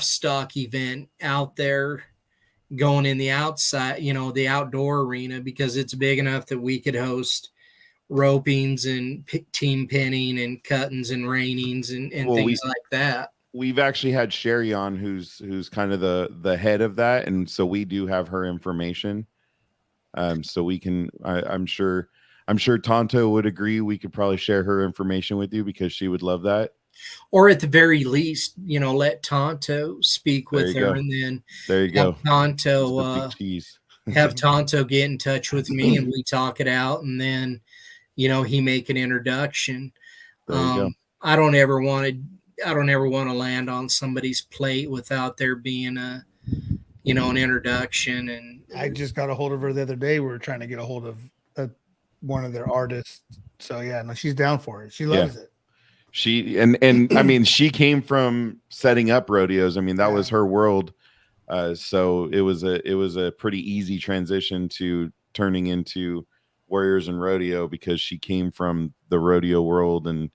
stock event out there going in the outside, the outdoor arena, because it's big enough that we could host ropings and team pinning and cuttings and reinings and things like that. We've actually had Sherry on, who's kind of the head of that, and so we do have her information. So we can, I'm sure Tonto would agree. We could probably share her information with you, because she would love that. Or at the very least, let Tonto speak with her, and then there you go. Tonto have Tonto get in touch with me, and we talk it out, and then he make an introduction. There you go. I don't ever want to land on somebody's plate without there being an introduction. And I just got a hold of her the other day. We were trying to get a hold of one of their artists. So yeah, no, she's down for it. She loves it. She and I mean, she came from setting up rodeos. I mean, that was her world. So it was a pretty easy transition to turning into Warriors and Rodeo, because she came from the rodeo world and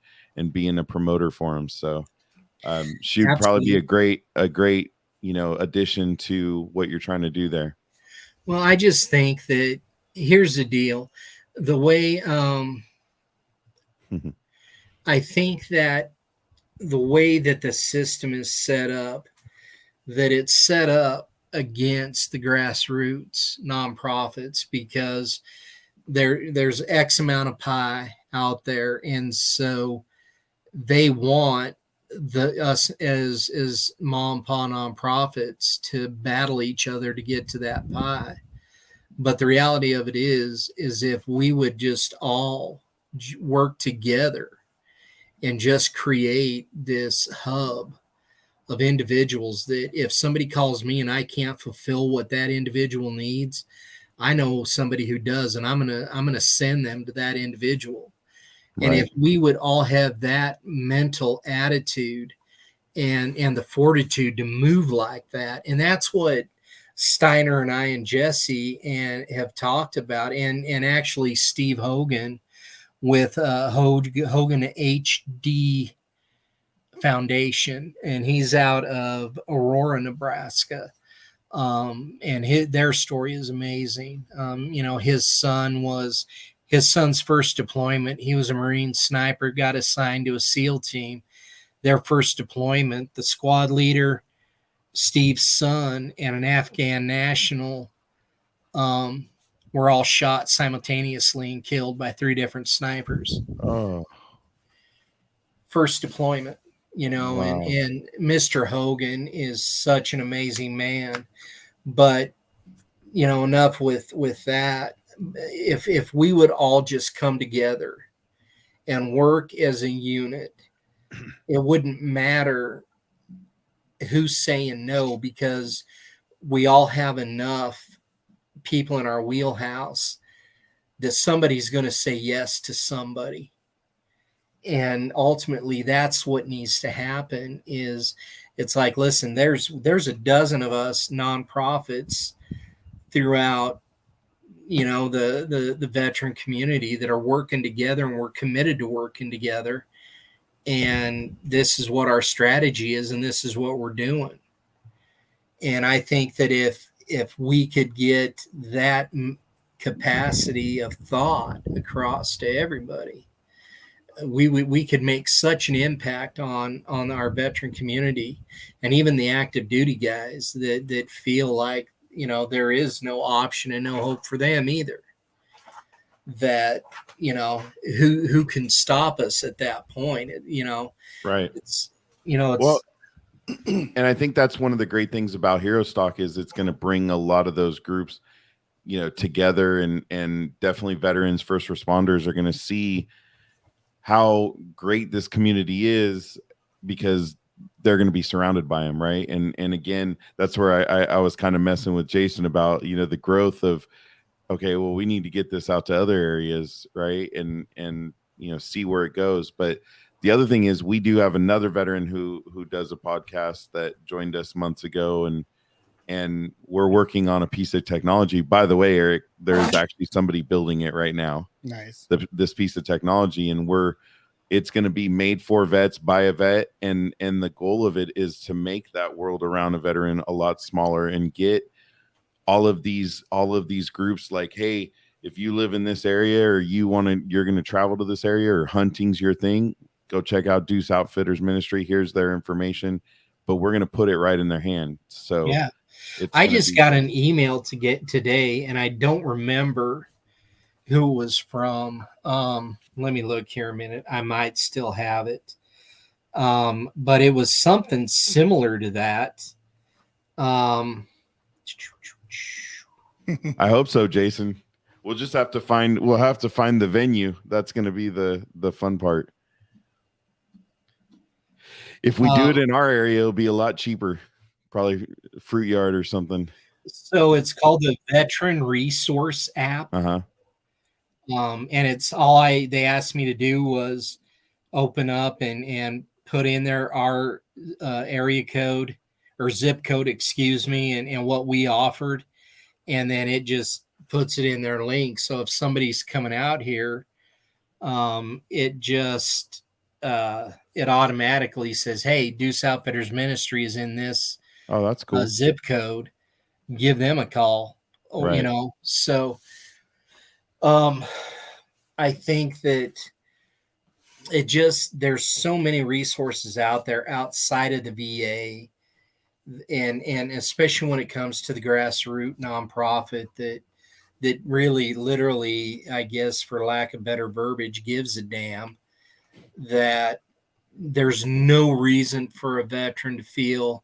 being a promoter for them. So she'd probably be a great addition to what you're trying to do there. Well, I just think that here's the deal. The way I think that the way that the system is set up, that it's set up against the grassroots nonprofits, because there's X amount of pie out there, and so they want us as mom and pop nonprofits to battle each other to get to that pie. But the reality of it is if we would just all work together and just create this hub of individuals, that if somebody calls me and I can't fulfill what that individual needs, I know somebody who does, and I'm gonna send them to that individual. Right. And if we would all have that mental attitude and the fortitude to move like that, and that's what Steiner and I and Jesse have talked about, and actually Steve Hogan with Hogan HD Foundation, and he's out of Aurora, Nebraska. And their story is amazing. His son's first deployment. He was a Marine sniper, got assigned to a SEAL team. Their first deployment, the squad leader, Steve's son, and an Afghan national were all shot simultaneously and killed by 3 different snipers. Oh, First deployment, wow. and Mr. Hogan is such an amazing man. But, enough with that. If we would all just come together and work as a unit, it wouldn't matter who's saying no, because we all have enough people in our wheelhouse that somebody's going to say yes to somebody. And ultimately that's what needs to happen. Is it's like, listen, there's a dozen of us nonprofits throughout, the veteran community that are working together, and we're committed to working together. And this is what our strategy is, and this is what we're doing. And I think that if we could get that capacity of thought across to everybody, we could make such an impact on our veteran community, and even the active duty guys that feel like, there is no option and no hope for them either. That, who can stop us at that point? Right. It's well, and I think that's one of the great things about Hero Stock is it's going to bring a lot of those groups, together, and definitely veterans, first responders are going to see how great this community is, because they're going to be surrounded by them. Right. And again, that's where I was kind of messing with Jason about, the growth of, okay, well, we need to get this out to other areas. Right. And see where it goes. But the other thing is, we do have another veteran who does a podcast that joined us months ago, and we're working on a piece of technology. By the way, Eric, there's actually somebody building it right now. Nice. This piece of technology, and it's going to be made for vets by a vet, and the goal of it is to make that world around a veteran a lot smaller, and get all of these groups like, hey, if you live in this area, or you're going to travel to this area, or hunting's your thing, go check out Doose Outfitters Ministry. Here's their information, but we're going to put it right in their hand. So yeah. I just got an email to get today, and I don't remember who it was from. Let me look here a minute. I might still have it. But it was something similar to that. I hope so, Jason. We'll have to find the venue. That's going to be the fun part. If we do it in our area, it'll be a lot cheaper. Probably Fruit Yard or something. So it's called the Veteran Resource App. Uh-huh. And it's they asked me to do was open up and put in there our area code or zip code, excuse me, and what we offered. And then it just puts it in their link. So if somebody's coming out here, it just it automatically says, hey, Doose Outfitters Ministry is in this that's cool zip code. Give them a call. Right. So I think that there's so many resources out there outside of the VA, and especially when it comes to the grassroots nonprofit that really, literally, I guess, for lack of better verbiage, gives a damn, that there's no reason for a veteran to feel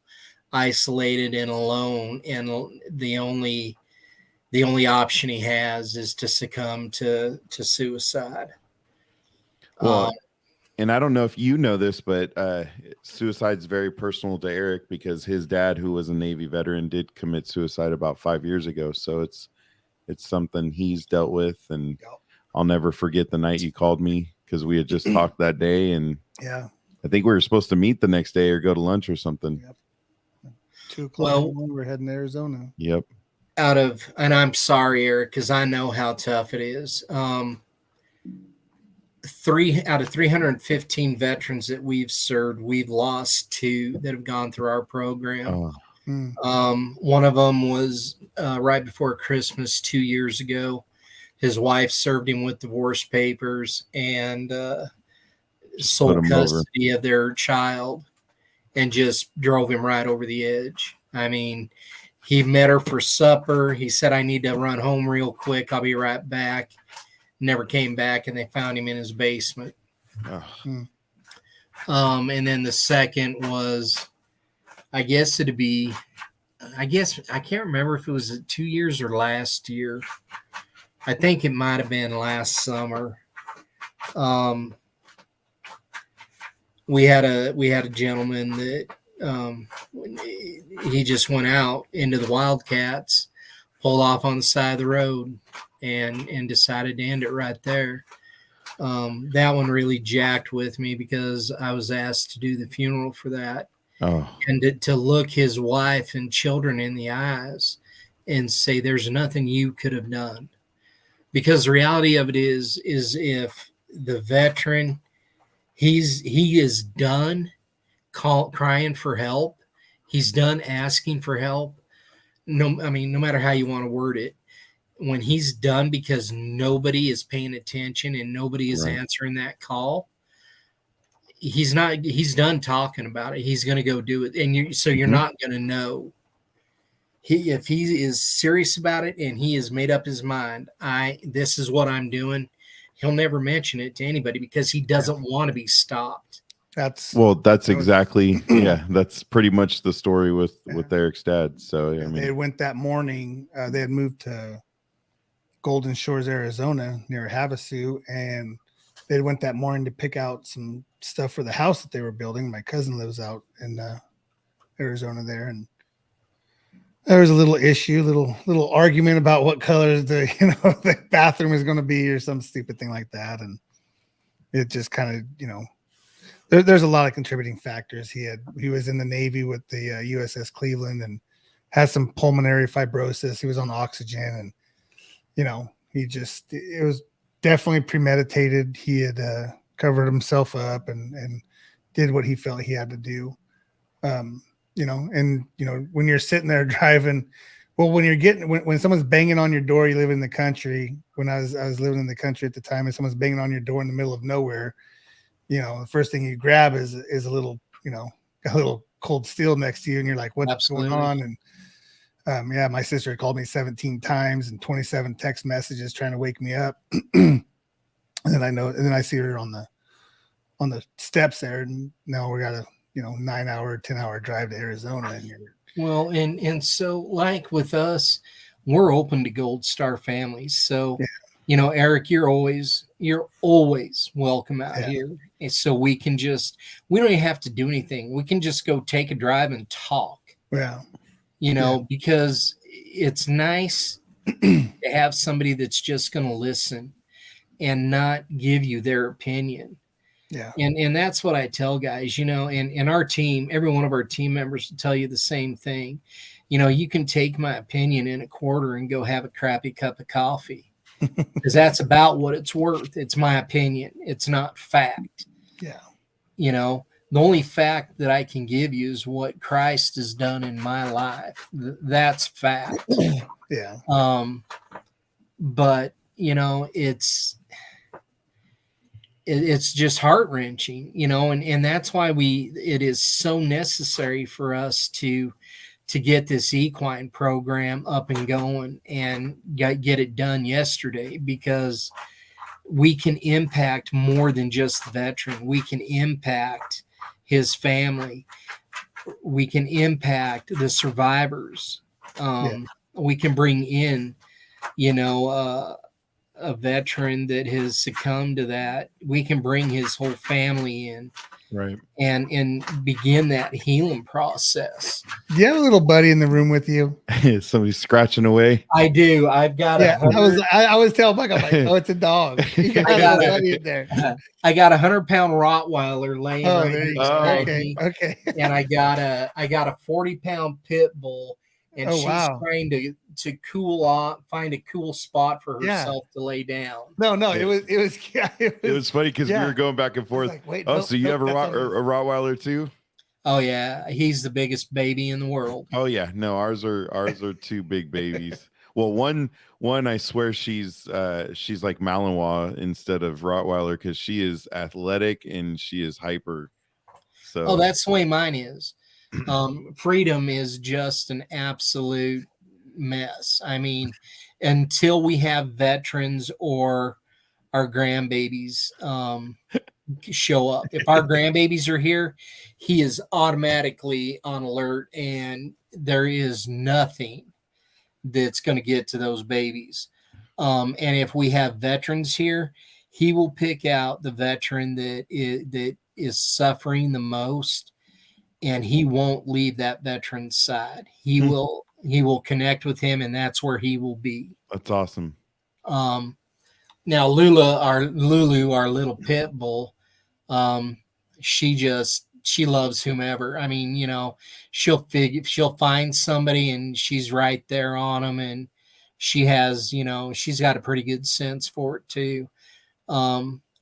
isolated and alone, and the only option he has is to succumb to suicide. Well, and I don't know if you know this, but suicide's very personal to Eric, because his dad, who was a Navy veteran, did commit suicide about 5 years ago. So it's something he's dealt with, and I'll never forget the night you called me, because we had just talked that day, and yeah, I think we were supposed to meet the next day or go to lunch or something. Yep. 2 o'clock. We're heading to Arizona. Yep. And I'm sorry, Eric, because I know how tough it is. out of 315 veterans that we've served, we've lost 2 that have gone through our program. Oh, One of them was right before Christmas 2 years ago. His wife served him with divorce papers and sole put him custody of their child, and just drove him right over the edge. I mean, he met her for supper. He said, I need to run home real quick. I'll be right back. Never came back, and they found him in his basement. oh. And then the second was, I can't remember if it was 2 years or last year. I think it might have been last summer. We had a gentleman that he just went out into the wildcats, pulled off on the side of the road, and decided to end it right there. That one really jacked with me because I was asked to do the funeral for that. Oh. And to look his wife and children in the eyes and say, there's nothing you could have done. Because the reality of it is if the veteran, he is done crying for help. He's done asking for help. No matter how you want to word it, when he's done because nobody is paying attention and nobody is answering that call, he's done talking about it. He's going to go do it. And you're not going to know. If he is serious about it and he has made up his mind, this is what I'm doing, he'll never mention it to anybody because he doesn't want to be stopped. That's exactly, that's pretty much the story with Eric's dad. So, I mean, they went that morning, they had moved to Golden Shores, Arizona near Havasu, and they went that morning to pick out some stuff for the house that they were building. My cousin lives out in Arizona there, and there was a little issue, little argument about what color the bathroom is going to be or some stupid thing like that. And it just kind of, there's a lot of contributing factors. He was in the Navy with the USS Cleveland and had some pulmonary fibrosis. He was on oxygen, and, it was definitely premeditated. He had covered himself up and did what he felt he had to do. When you're sitting there driving, when someone's banging on your door, you live in the country. When I was living in the country at the time, and someone's banging on your door in the middle of nowhere, the first thing you grab is a little cold steel next to you, and you're like, what's Absolutely. going on? And my sister called me 17 times and 27 text messages trying to wake me up. And then I see her on the steps there, and now we got a 9-hour, 10-hour drive to Arizona. And so, like with us, we're open to Gold Star families. So, Eric, you're always welcome out here. And so we don't even have to do anything. We can just go take a drive and talk. Yeah. Because it's nice to have somebody that's just going to listen and not give you their opinion. Yeah. And that's what I tell guys, and our team, every one of our team members will tell you the same thing. You can take my opinion in a quarter and go have a crappy cup of coffee because that's about what it's worth. It's my opinion. It's not fact. Yeah. The only fact that I can give you is what Christ has done in my life. That's fact. Yeah. But it's just heart-wrenching, and that's why it is so necessary for us to get this equine program up and going and get it done yesterday, because we can impact more than just the veteran. We can impact his family. We can impact the survivors. We can bring in, a veteran that has succumbed to that. We can bring his whole family in, right, and begin that healing process. Do you have a little buddy in the room with you? Somebody's scratching away. I do. I've got I was telling Mike, I'm like, oh, it's a dog. You got a buddy in there. I got 100-pound Rottweiler laying right there you beside go. me. Okay. And I got a 40-pound pit bull, and Oh, she's wow. trying to cool off, find a cool spot for Yeah. herself to lay down. No, Yeah. it It was funny because we were going back and I was forth. like, wait, Oh, nope, so you nope, have a that's on this. Rottweiler too? Oh yeah, he's the biggest baby in the world. Oh yeah, no, ours are two big babies. Well, one I swear she's like Malinois instead of Rottweiler because she is athletic and she is hyper. So Oh, that's the way mine is. Freedom is just an absolute mess. I mean, until we have veterans or our grandbabies show up. If our grandbabies are here, he is automatically on alert, and there is nothing that's going to get to those babies. And if we have veterans here, he will pick out the veteran that is suffering the most, and he won't leave that veteran's side. He will connect with him, and that's where he will be. that's awesome. Now Lulu, our little pit bull, she loves whomever. I mean, she'll find somebody and she's right there on them, and she's got a pretty good sense for it too.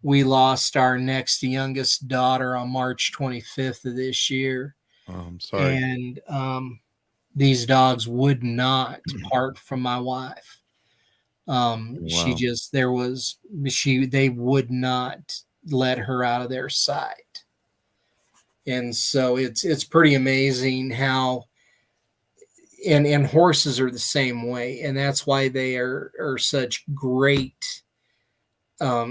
We lost our next youngest daughter on March 25th of this year. Oh, I'm sorry. And these dogs would not part from my wife. They would not let her out of their sight. And so it's pretty amazing how, and horses are the same way. And that's why they are such great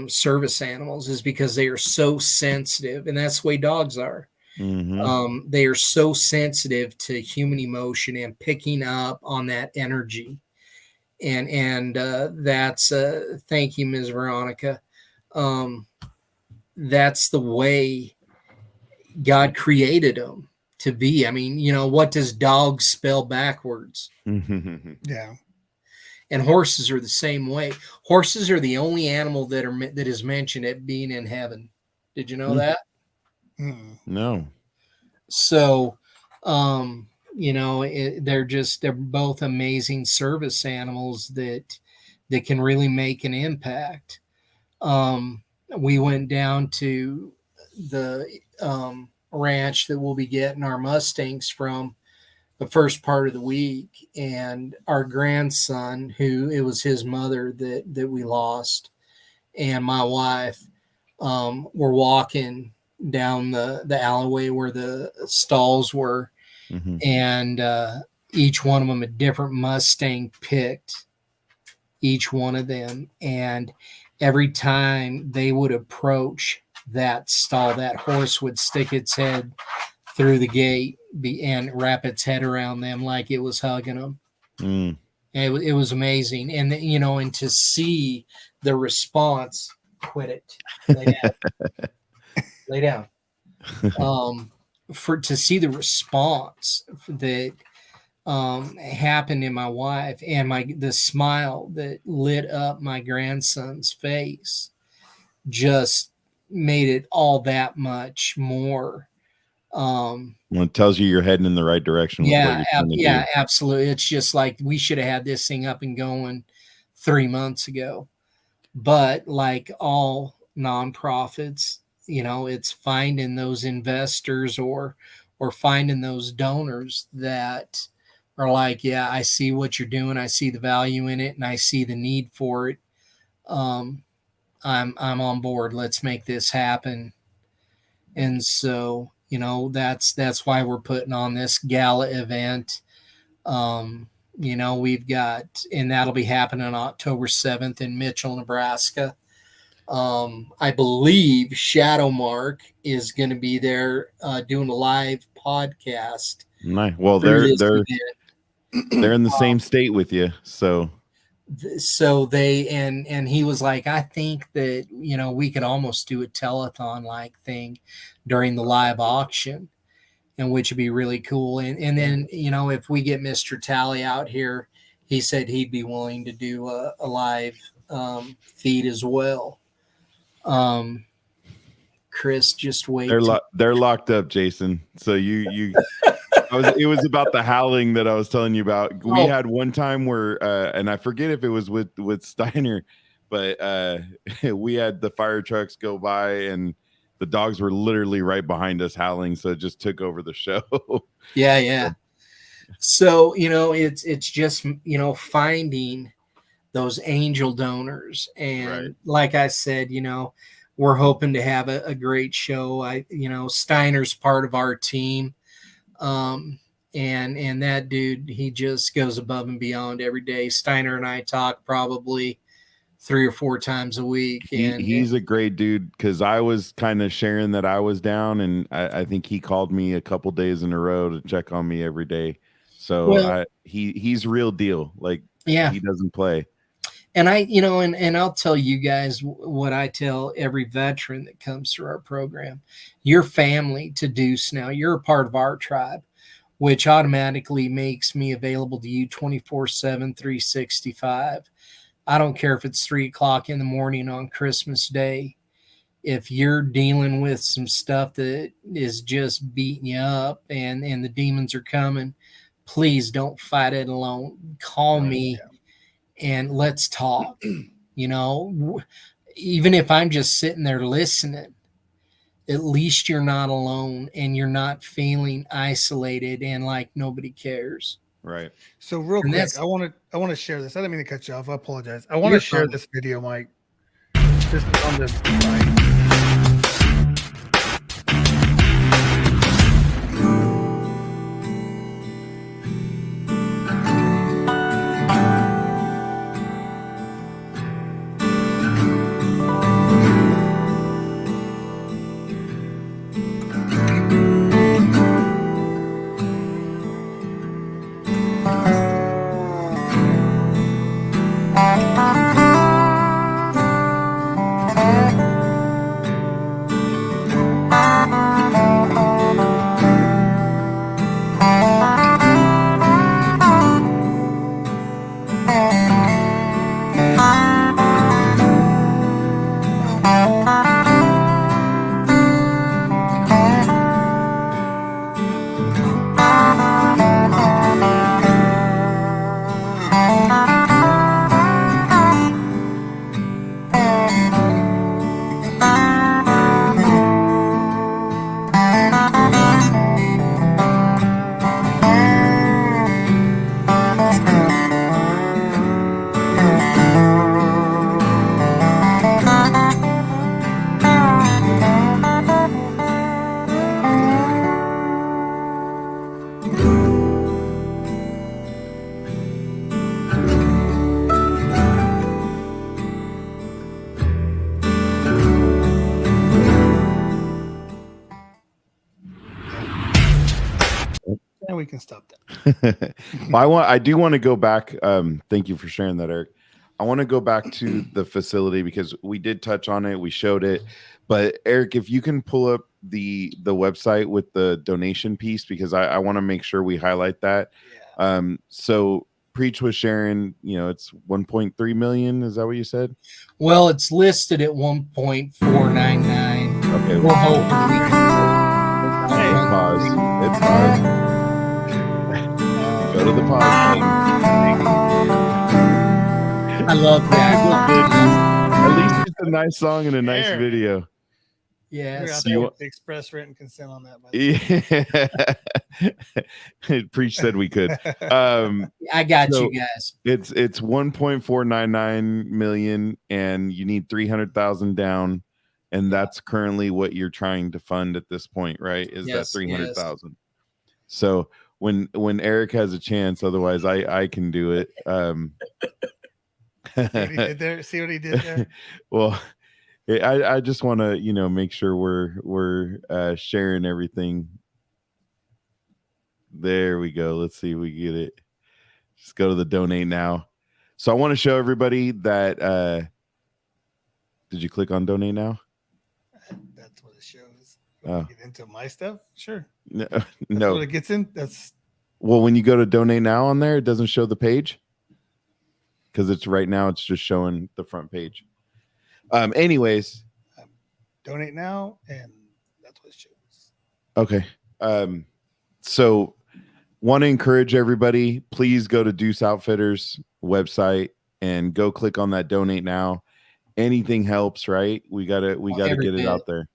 service animals, is because they are so sensitive, and that's the way dogs are. Mm-hmm. They are so sensitive to human emotion and picking up on that energy. And that's thank you, Ms. Veronica. That's the way God created them to be. I mean, what does dog spell backwards? Yeah. And horses are the same way. Horses are the only animal that is mentioned at being in heaven. Did you know that? No. So, they're both amazing service animals that can really make an impact. We went down to the ranch that we'll be getting our Mustangs from the first part of the week, and our grandson, who it was his mother that we lost, and my wife were walking down the alleyway where the stalls were, and each one of them a different Mustang picked each one of them, and every time they would approach that stall, that horse would stick its head through the gate and wrap its head around them like it was hugging them. And it was amazing. And and to see the response, quit it, lay down. To see the response that happened in my wife, and the smile that lit up my grandson's face just made it all that much more. Well, it tells you you're heading in the right direction. Yeah, absolutely. It's just like we should have had this thing up and going 3 months ago. But like all nonprofits, it's finding those investors or finding those donors that are like, yeah, I see what you're doing. I see the value in it, and I see the need for it. I'm on board. Let's make this happen. And so, that's why we're putting on this gala event. We've got, and that'll be happening on October 7th in Mitchell, Nebraska. I believe Shadow Mark is going to be there doing a live podcast. Nice. Well, they're in the same state with you, so they and he was like, I think that we could almost do a telethon like thing during the live auction, and which would be really cool. And then if we get Mr. Tally out here, he said he'd be willing to do a live feed as well. Chris, just wait. They're locked up, Jason. So you It was about the howling that I was telling you about. We Oh. had one time where, and I forget if it was with Steiner, but we had the fire trucks go by and the dogs were literally right behind us howling, so it just took over the show. Yeah. So, it's just, finding those angel donors. And Right. like I said, we're hoping to have a great show. Steiner's part of our team. And that dude, he just goes above and beyond every day. Steiner and I talk probably 3 or 4 times a week. He's a great dude, because I was kind of sharing that I was down, and I think he called me a couple days in a row to check on me every day. So he's real deal. Like, yeah, he doesn't play. And and I'll tell you guys what I tell every veteran that comes through our program. You're family to Doose now. You're a part of our tribe, which automatically makes me available to you 24/7, 365. I don't care if it's 3 o'clock in the morning on Christmas Day. If you're dealing with some stuff that is just beating you up and the demons are coming, please don't fight it alone. Call me. And let's talk. Even if I'm just sitting there listening, at least you're not alone and you're not feeling isolated and like nobody cares. Right. So real And quick, I want to share this. I didn't mean to cut you off. I apologize. I want You're to share fine. this video, Mike. This is on the site. And we can stop that. Well, I do want to go back. Thank you for sharing that, Eric. I want to go back to the facility because we did touch on it. We showed it. But Eric, if you can pull up the website with the donation piece, because I want to make sure we highlight that. So Preach was sharing, it's 1.3 million. Is that what you said? Well, it's listed at 1.499. Okay. We're hoping we It's pause. It's pause. Go to the pause button. I love that. At least it's a nice song and a nice There. video. Yes. The express written consent on that. By the Yeah. Preach said we could. I got you guys. It's 1.499 million, and you need 300,000 down, and that's currently what you're trying to fund at this point, right? Is Yes, that 300,000? So when Eric has a chance, otherwise I can do it. See what he did there? See what he did there? Well, I just want to make sure we're sharing everything. There we go. Let's see if we get it. Just go to the donate now. So I want to show everybody that. Did you click on donate now? That's what it shows. Oh. Get into my stuff? Sure. No, That's no. what it gets in. That's Well, when you go to donate now on there, it doesn't show the page because it's right now. It's just showing the front page. Anyways, donate now, and that's what it shows. okay. So want to encourage everybody, please go to Doose Outfitters website and go click on that donate now. Anything helps, right? We gotta get it out there.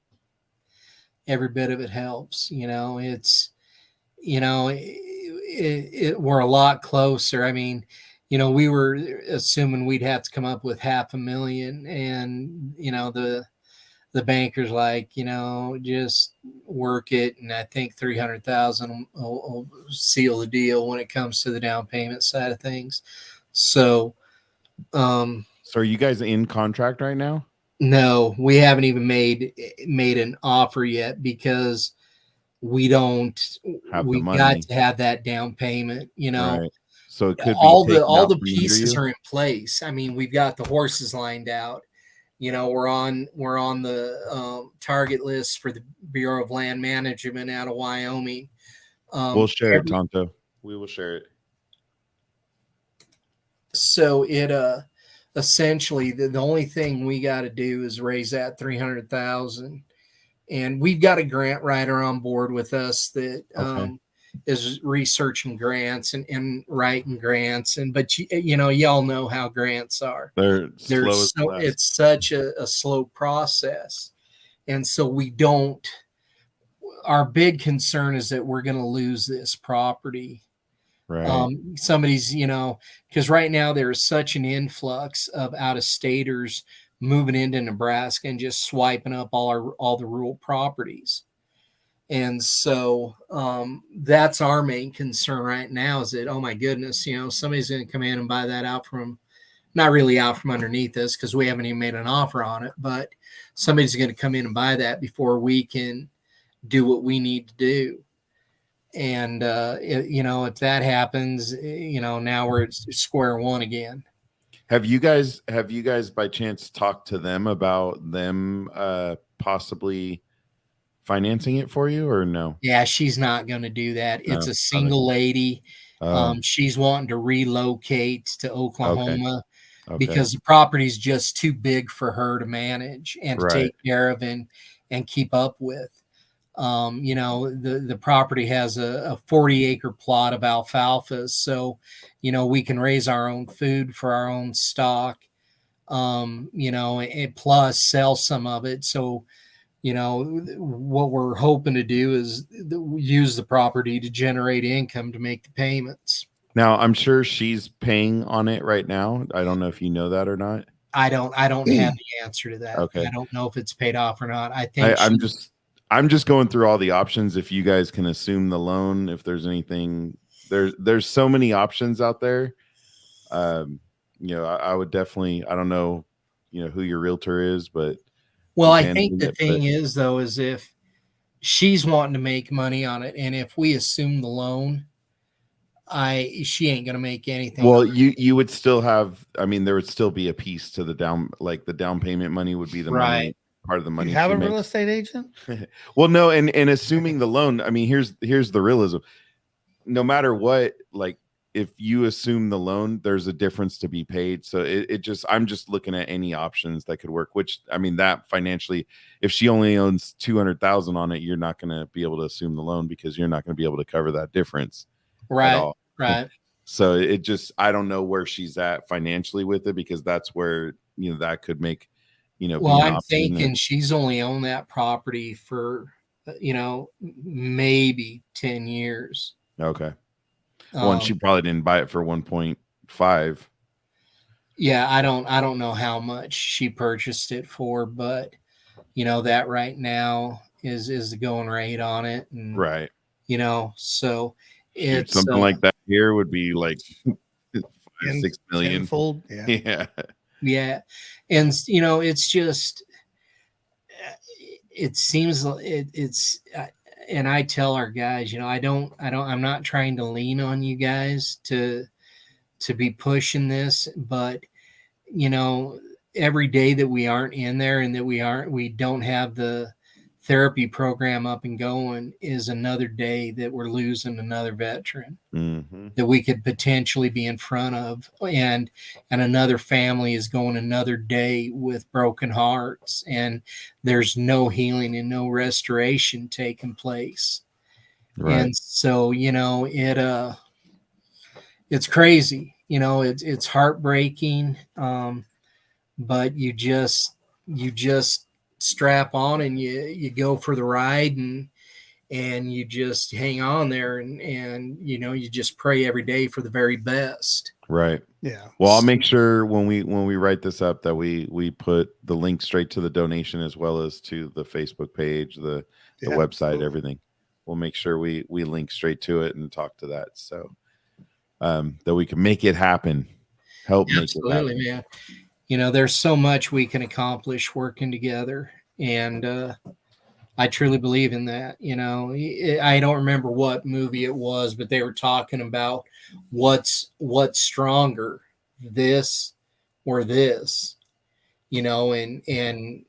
Every bit of it helps. It's, we're a lot closer. I mean, we were assuming we'd have to come up with $500,000, and the banker's like, just work it, and I think 300,000 will seal the deal when it comes to the down payment side of things. So, so are you guys in contract right now? No, we haven't even made an offer yet, because we don't have we the money. got to have that down payment, Right. So it could be all the pieces are in place. I mean, we've got the horses lined out. We're on the target list for the Bureau of Land Management out of Wyoming. We'll share it, Tonto. We will share it. So it essentially the only thing we got to do is raise that 300,000, and we've got a grant writer on board with us that is researching grants and writing grants, but y'all know how grants are. They're slow. It's such a slow process, and so we don't. Our big concern is that we're going to lose this property. Right. Somebody's, because right now there is such an influx of out-of-staters moving into Nebraska and just swiping up all the rural properties. And so that's our main concern right now, is that, oh my goodness, somebody's going to come in and buy that out from, not really out from underneath us, because we haven't even made an offer on it, but somebody's going to come in and buy that before we can do what we need to do. And, if that happens, now we're at square one again. Have you guys by chance talked to them about them possibly financing it for you, or no? Yeah, she's not going to do that. It's a single lady. She's wanting to relocate to Oklahoma because the property's just too big for her to manage and to take care of and keep up with. The property has a 40-acre plot of alfalfa, so we can raise our own food for our own stock, and plus sell some of it. So what we're hoping to do is use the property to generate income to make the payments. Now, I'm sure she's paying on it right now. I don't know if you know that or not. I don't have the answer to that. Okay. I don't know if it's paid off or not. I think I'm just going through all the options. If you guys can assume the loan, if there's anything, there's so many options out there. I would definitely, I don't know, who your realtor is, but. Well, I think the thing is, though, is if she's wanting to make money on it, and if we assume the loan, she ain't going to make anything. Well, you would still have, there would still be a piece to the down payment money would be the money. Part of the money. You have a real estate agent? Well, no, and assuming the loan, here's the realism. No matter what, if you assume the loan, there's a difference to be paid. So I'm just looking at any options that could work, which that financially, if she only owns 200,000 on it, you're not going to be able to assume the loan because you're not going to be able to cover that difference. Right. At all. Right. So I don't know where she's at financially with it, because that's where, that could make, well, I'm thinking she's only owned that property for, maybe 10 years. Okay. Well, and she probably didn't buy it for 1.5. Yeah, I don't know how much she purchased it for, but that right now is the going rate on it, and right. So it's something like that here would be like 6 million. Tenfold. Yeah. Yeah. And it's just, it seems it's and I tell our guys, I'm not trying to lean on you guys to be pushing this, but every day that we aren't in there and that we don't have the therapy program up and going is another day that we're losing another veteran that we could potentially be in front of, and another family is going another day with broken hearts, and there's no healing and no restoration taking place. Right. And so, it's crazy, it's heartbreaking. But you just strap on and you go for the ride, and you just hang on there, and you just pray every day for the very best. Right. Yeah. Well, I'll make sure when we write this up that we put the link straight to the donation, as well as to the Facebook page, the website, absolutely. everything. We'll make sure we link straight to it and talk to that, so that we can make it happen. Help make it happen. Man. There's so much we can accomplish working together, and I truly believe in that. I don't remember what movie it was, but they were talking about what's stronger, this or this, and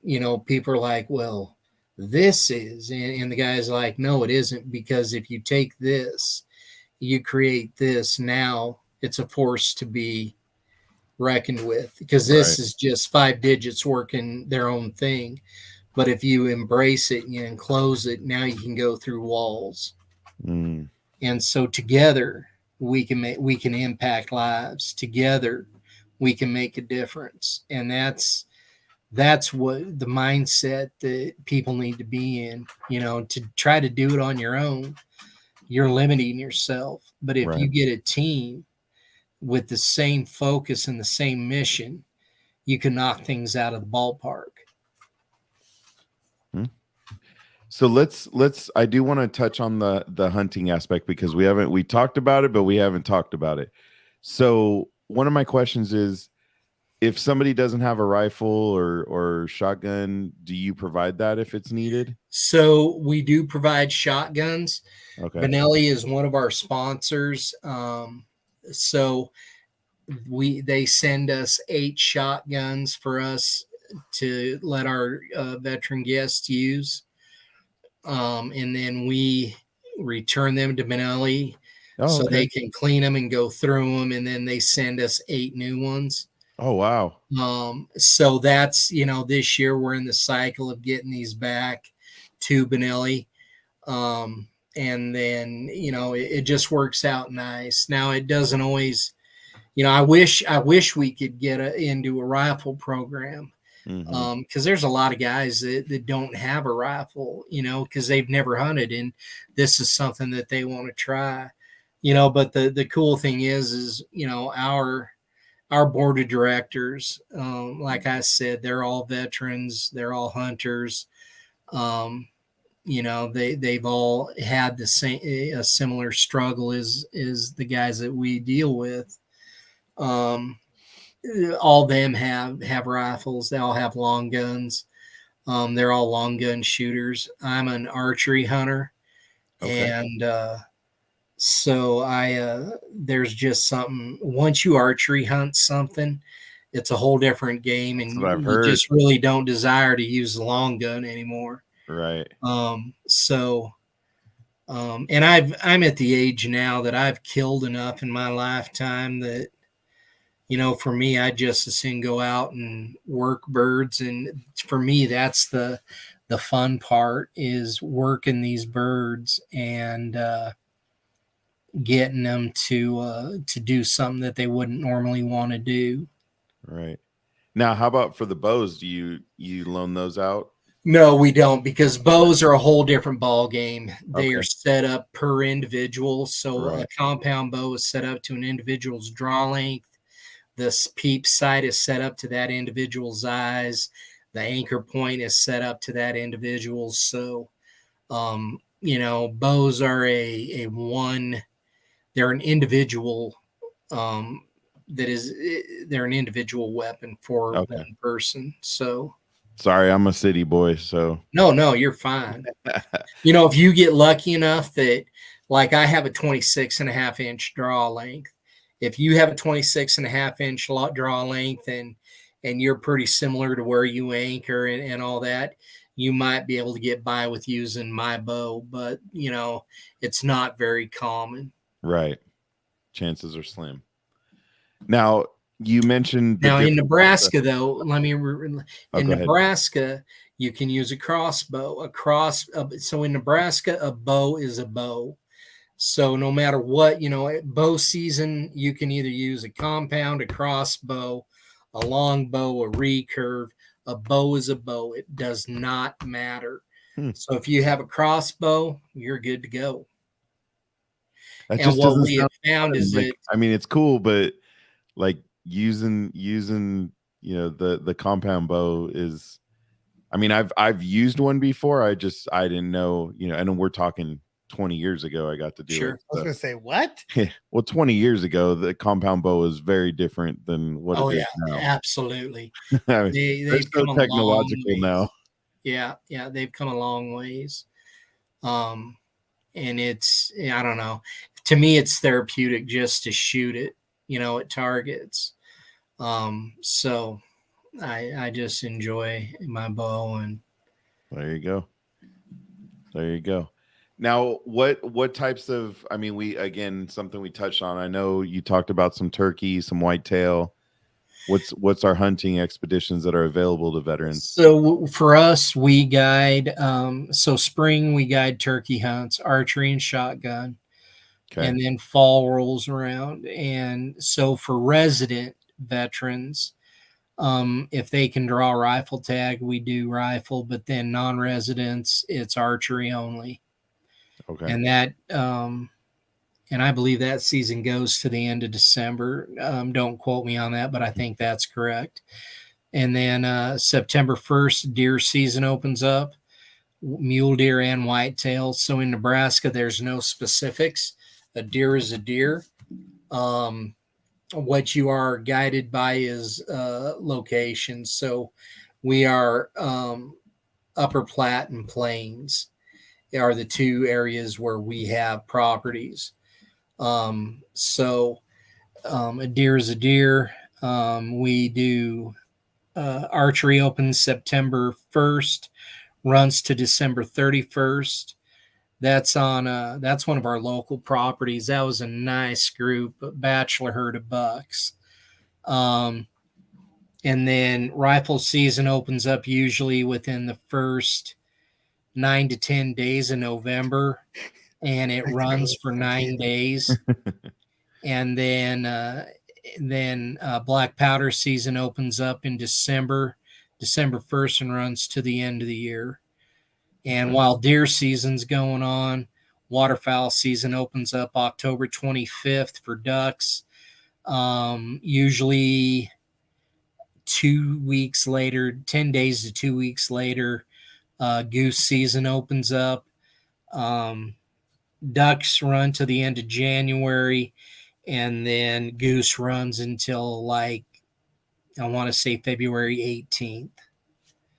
people are like, well, this is, and the guy's like, no, it isn't, because if you take this, you create this, now it's a force to be reckoned with, because this is just 5 digits working their own thing. But if you embrace it and you enclose it, now you can go through walls. And so together we can impact lives. Together we can make a difference. And that's what the mindset that people need to be in. To try to do it on your own, you're limiting yourself. But if you get a team with the same focus and the same mission, you can knock things out of the ballpark. So let's I do want to touch on the hunting aspect, because we talked about it, but we haven't talked about it. So one of my questions is, if somebody doesn't have a rifle or shotgun, do you provide that if it's needed? So we do provide shotguns. Okay. Benelli is one of our sponsors. So they send us 8 shotguns for us to let our veteran guests use. And then we return them to Benelli so they can clean them and go through them. And then they send us 8 new ones. Oh, wow. So that's, this year we're in the cycle of getting these back to Benelli. And then, it just works out nice. Now it doesn't always, I wish we could get into a rifle program. Because there's a lot of guys that don't have a rifle, because they've never hunted, and this is something that they want to try, but the cool thing is our board of directors, like I said, they're all veterans, they're all hunters. They've all had a similar struggle as the guys that we deal with. All of them have rifles. They all have long guns. They're all long gun shooters. I'm an archery hunter. And so there's just something, once you archery hunt something, it's a whole different game, and you just really don't desire to use the long gun anymore. Right. And I'm at the age now that I've killed enough in my lifetime that, for me, I just as soon go out and work birds. And for me, that's the fun part, is working these birds and getting them to do something that they wouldn't normally want to do. Right. Now, how about for the bows? Do you loan those out? No, we don't, because bows are a whole different ball game. They are set up per individual. So a compound bow is set up to an individual's draw length. The peep sight is set up to that individual's eyes. The anchor point is set up to that individual. So, bows are they're an individual, they're an individual weapon for one person. So, sorry, I'm a city boy, so no, you're fine. If you get lucky enough that, like, I have a 26.5-inch draw length. If you have a 26.5-inch draw length and you're pretty similar to where you anchor and all that, you might be able to get by with using my bow, but it's not very common. Right. Chances are slim. Now, you mentioned in Nebraska, though, Nebraska, you can use a crossbow. So in Nebraska, a bow is a bow. So no matter what, bow season, you can either use a compound, a crossbow, a long bow, a recurve. A bow is a bow. It does not matter. So if you have a crossbow, you're good to go. That And just what doesn't we have sound found fun. is Like, that, I mean, it's cool, but like using the compound bow is, I mean, I've used one before. I didn't know, and we're talking 20 years ago I got to do Sure. it. I was gonna say what? Well, 20 years ago, the compound bow is very different than what it is now. absolutely. I mean, they're They've so come a long technological now. ways. Yeah, they've come a long ways. And it's, I don't know. To me, it's therapeutic just to shoot it, at targets. So I just enjoy my bow. And There you go. Now, what types of, I mean, again, something we touched on. I know you talked about some turkey, some whitetail. What's our hunting expeditions that are available to veterans? so for us, we guide, so spring, we guide turkey hunts, archery and shotgun. Okay. And then fall rolls around. And so for resident veterans, if they can draw a rifle tag, we do rifle, but then non-residents, it's archery only. Okay. And that, and I believe that season goes to the end of December. Don't quote me on that, but I think that's correct. And then September 1st, deer season opens up, mule deer and whitetail. So in Nebraska, there's no specifics. A deer is a deer. What you are guided by is location. So we are Upper Platte and Plains are the two areas where we have properties. So a deer is a deer. We do archery opens September 1st, runs to December 31st. That's one of our local properties. That was a nice group, a bachelor herd of bucks. And then rifle season opens up usually within the first 9 to 10 days of November, and it runs for 9 days. And then black powder season opens up in December 1st, and runs to the end of the year. And while deer season's going on, waterfowl season opens up October 25th for ducks. Usually 2 weeks later, 10 days to 2 weeks later, goose season opens up. Ducks run to the end of January, and then goose runs until I want to say February 18th.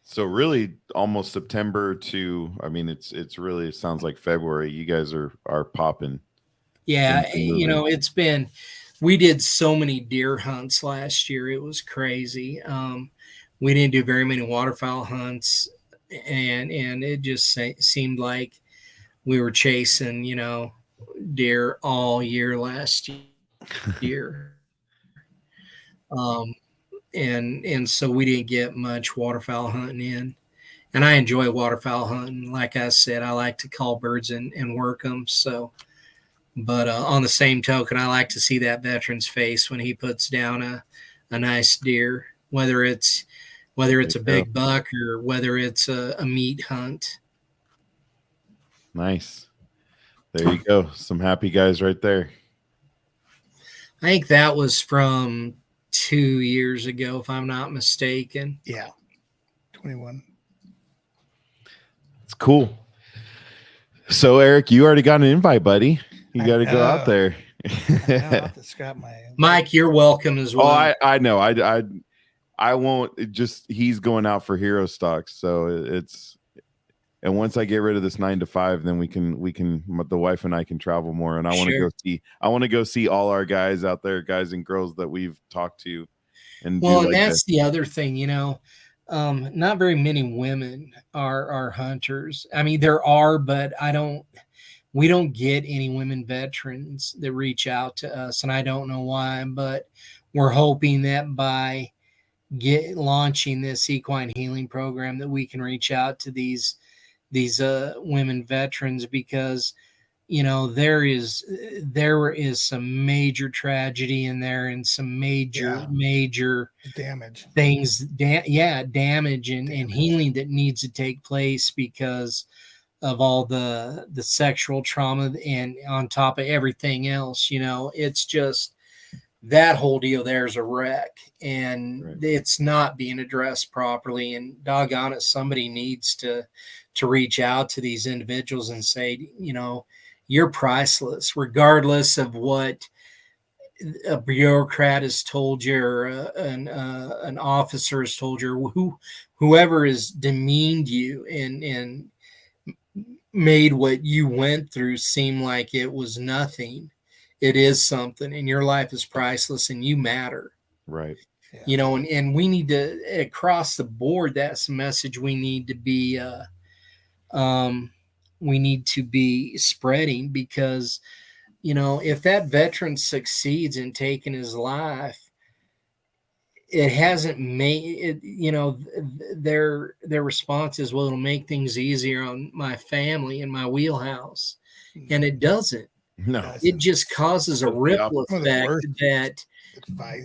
So really almost September to, I mean, it's really, it sounds like February. You guys are popping. Yeah. We did so many deer hunts last year. It was crazy. We didn't do very many waterfowl hunts, and it just seemed like we were chasing, deer all year last year. And so we didn't get much waterfowl hunting in. And I enjoy waterfowl hunting. Like I said, I like to call birds and work them. So, but on the same token, I like to see that veteran's face when he puts down a nice deer, whether it's a big buck or whether it's a meat hunt. Nice. There you go. Some happy guys right there. I think that was from 2 years ago, if I'm not mistaken. Yeah. 21. It's cool. So Eric, you already got an invite, buddy. You got to go out there. I'll have to scrap my Mike, you're welcome as well. Oh, I know. I won't. He's going out for hero stocks, so it's. And once I get rid of this 9 to 5, then we can the wife and I can travel more. And I want to go see all our guys out there, guys and girls that we've talked to. And that's the other thing, not very many women are hunters. I mean, there are, but we don't get any women veterans that reach out to us, and I don't know why, but we're hoping that by launching this equine healing program that we can reach out to these women veterans, because you know, there is some major tragedy in there, and some major Damage. things, damage and healing that needs to take place because of all the sexual trauma, and on top of everything else, you know, it's just that whole deal there is a wreck, and it's not being addressed properly. And doggone it, somebody needs to reach out to these individuals and say, you know, you're priceless, regardless of what a bureaucrat has told you, or an officer has told you, or whoever has demeaned you and made what you went through seem like it was nothing. It is something, and your life is priceless, and you matter. Right. Yeah. You know, and we need to, across the board, that's a message we need to be spreading, because, you know, if that veteran succeeds in taking his life, it hasn't made it, you know, their response is, well, it'll make things easier on my family and my wheelhouse. And it doesn't. No. It just causes a ripple effect that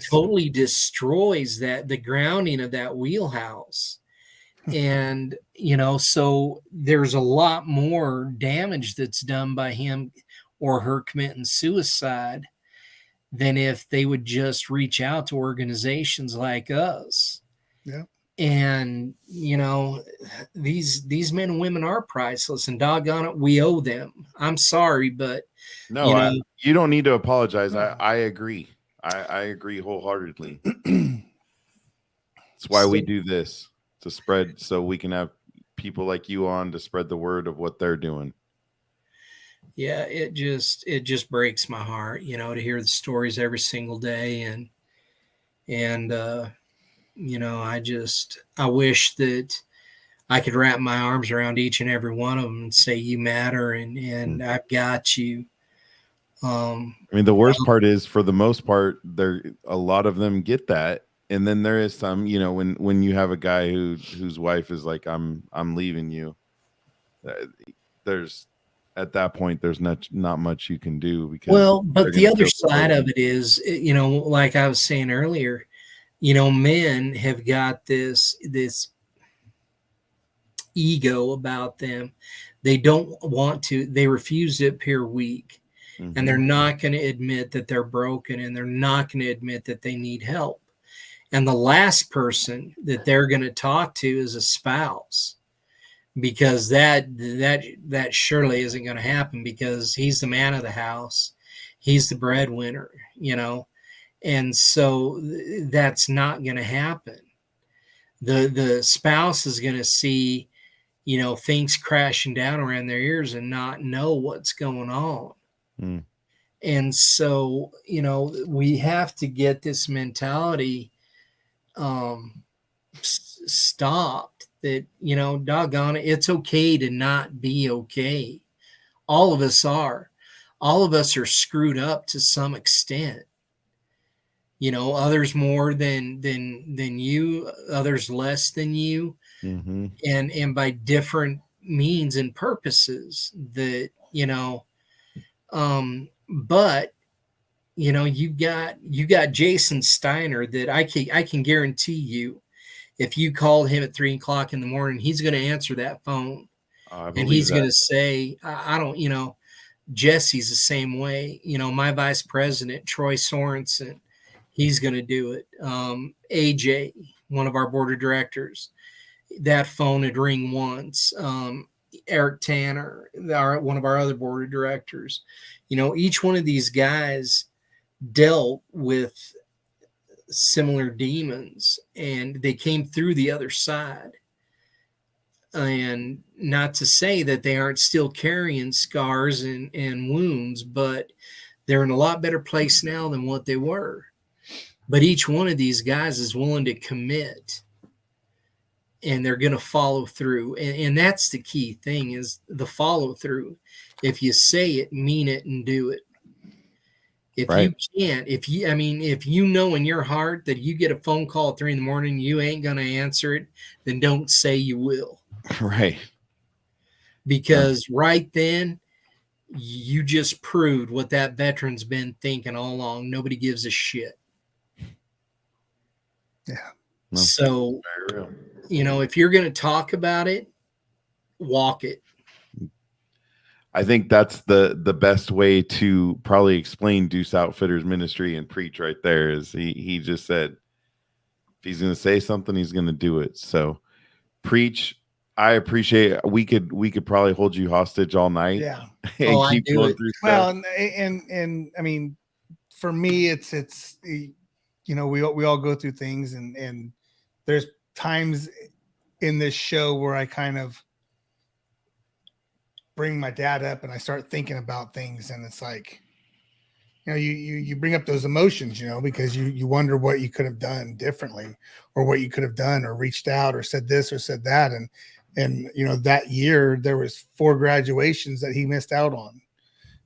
totally destroys the grounding of that wheelhouse. And, you know, so there's a lot more damage that's done by him or her committing suicide than if they would just reach out to organizations like us. Yeah. And, you know, these men and women are priceless, and doggone it, we owe them. I'm sorry, but no, you know, you don't need to apologize. I agree. I agree wholeheartedly. That's why we do this, to spread, so we can have people like you on to spread the word of what they're doing. Yeah, it just breaks my heart, you know, to hear the stories every single day. And you know, I wish that I could wrap my arms around each and every one of them and say, you matter, and I've got you. I mean, the worst part is, for the most part, a lot of them get that. And then there is some, you know, when you have a guy whose wife is like, I'm leaving you, at that point, there's not much you can do, because but the other side of it is, you know, like I was saying earlier, you know, men have got this ego about them. They don't want to, they refuse to appear weak, and they're not going to admit that they're broken, and they're not going to admit that they need help. And the last person that they're going to talk to is a spouse, because that surely isn't going to happen, because he's the man of the house, he's the breadwinner, you know, and so that's not going to happen. The spouse is going to see, you know, things crashing down around their ears and not know what's going on. And so, you know, we have to get this mentality stopped, that, you know, doggone it, it's okay to not be okay. All of us are screwed up to some extent, you know, others more than you, others less than you, and by different means and purposes, that, you know, but, you know, you got Jason Steiner, that I can guarantee you, if you called him at 3:00 in the morning, he's going to answer that phone, and he's going to say, I don't, you know, Jesse's the same way. You know, my vice president, Troy Sorensen, he's going to do it. AJ, one of our board of directors, that phone would ring once. Eric Tanner, one of our other board of directors, you know, each one of these guys dealt with similar demons, and they came through the other side. And not to say that they aren't still carrying scars and wounds, but they're in a lot better place now than what they were. But each one of these guys is willing to commit, and they're going to follow through. And that's the key thing, is the follow through. If you say it, mean it, and do it. If you can't, if you know in your heart that you get a phone call at 3 a.m, you ain't going to answer it, then don't say you will. Right. Because right then, you just proved what that veteran's been thinking all along. Nobody gives a shit. Yeah. No, So, very real. you know, if you're going to talk about it, walk it. I think that's the best way to probably explain Doose Outfitters Ministry and preach right there. Is he just said if he's going to say something, he's going to do it. So preach. I appreciate. We could probably hold you hostage all night. Yeah. And I keep do going it. through stuff. Well, and I mean, for me, it's you know, we all go through things, and there's times in this show where I kind of bring my dad up and I start thinking about things, and it's like, you know, you bring up those emotions, you know, because you wonder what you could have done differently, or what you could have done, or reached out, or said this or said that, and you know, that year there was 4 graduations that he missed out on,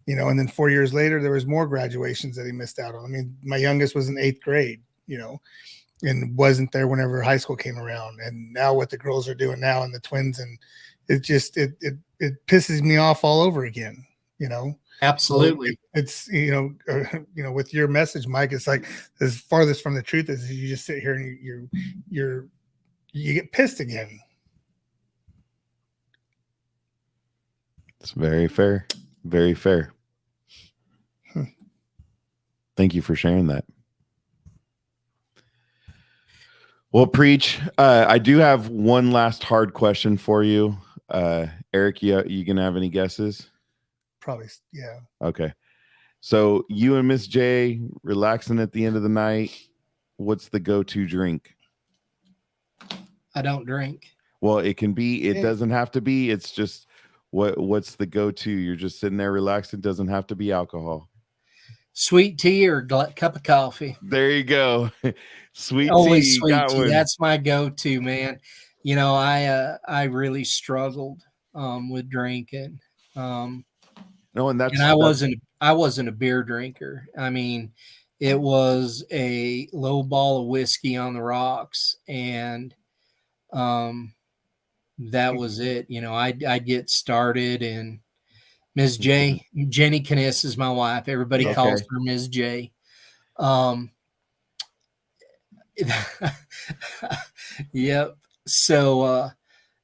you know, and then 4 years later there was more graduations that he missed out on. I mean, my youngest was in 8th grade, you know, and wasn't there whenever high school came around, and now what the girls are doing now and the twins, and it just it pisses me off all over again, you know. Absolutely. It's you know, with your message, Mike, it's like as farthest from the truth is you just sit here and you get pissed again. It's very fair. Very fair. Thank you for sharing that. Well, preach. I do have one last hard question for you. Eric, you gonna have any guesses? Probably, yeah. Okay. So you and Miss J relaxing at the end of the night. What's the go-to drink? I don't drink. Well, it can be. It doesn't have to be. It's just what's the go-to? You're just sitting there relaxing. It doesn't have to be alcohol. Sweet tea or cup of coffee. There you go. Sweet Always tea. sweet Got tea. one. That's my go-to, man. You know, I really struggled with drinking. No, and And I wasn't a beer drinker. I mean, it was a low ball of whiskey on the rocks, and that was it. You know, I'd get started, and Ms. J, Jenny Kniss is my wife. Everybody calls her Ms. J. Yep. So,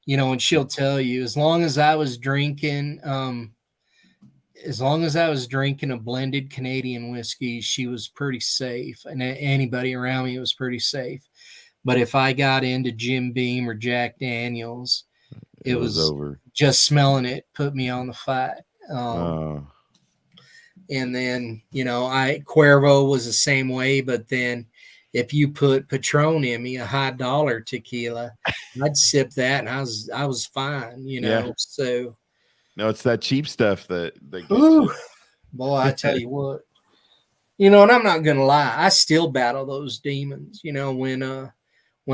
you know, and she'll tell you, as long as I was drinking a blended Canadian whiskey, she was pretty safe, and anybody around me was pretty safe. But if I got into Jim Beam or Jack Daniels, it was over. Just smelling it put me on the fight. And then, you know, Cuervo was the same way, but then if you put Patron in me, a high dollar tequila, I'd sip that and I was fine, you know. Yeah. So no, it's that cheap stuff that gets you. Boy, I tell you what. You know, and I'm not gonna lie, I still battle those demons. You know, when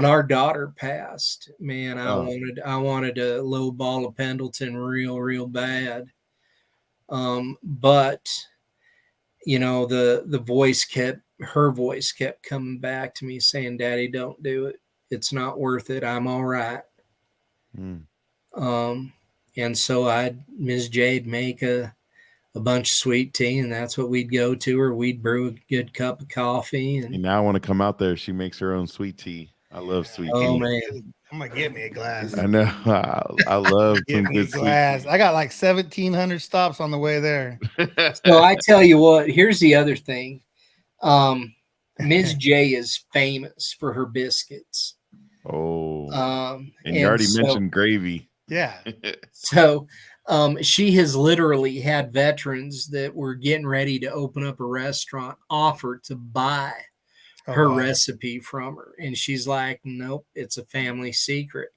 our daughter passed, man, I wanted a low ball of Pendleton real bad. But you know, her voice kept coming back to me saying, "Daddy, don't do it. It's not worth it. I'm all right." And so Ms. J'd make a bunch of sweet tea, and that's what we'd go to her. We'd brew a good cup of coffee. And now I want to come out there. She makes her own sweet tea. I love sweet tea. Oh man, I'm gonna get me a glass. I know. I love some good glass. Sweet tea. I got like 1,700 stops on the way there. So I tell you what. Here's the other thing. Ms. J is famous for her biscuits. Oh, and you already mentioned gravy. Yeah. So she has literally had veterans that were getting ready to open up a restaurant offer to buy her recipe from her. And she's like, nope, it's a family secret.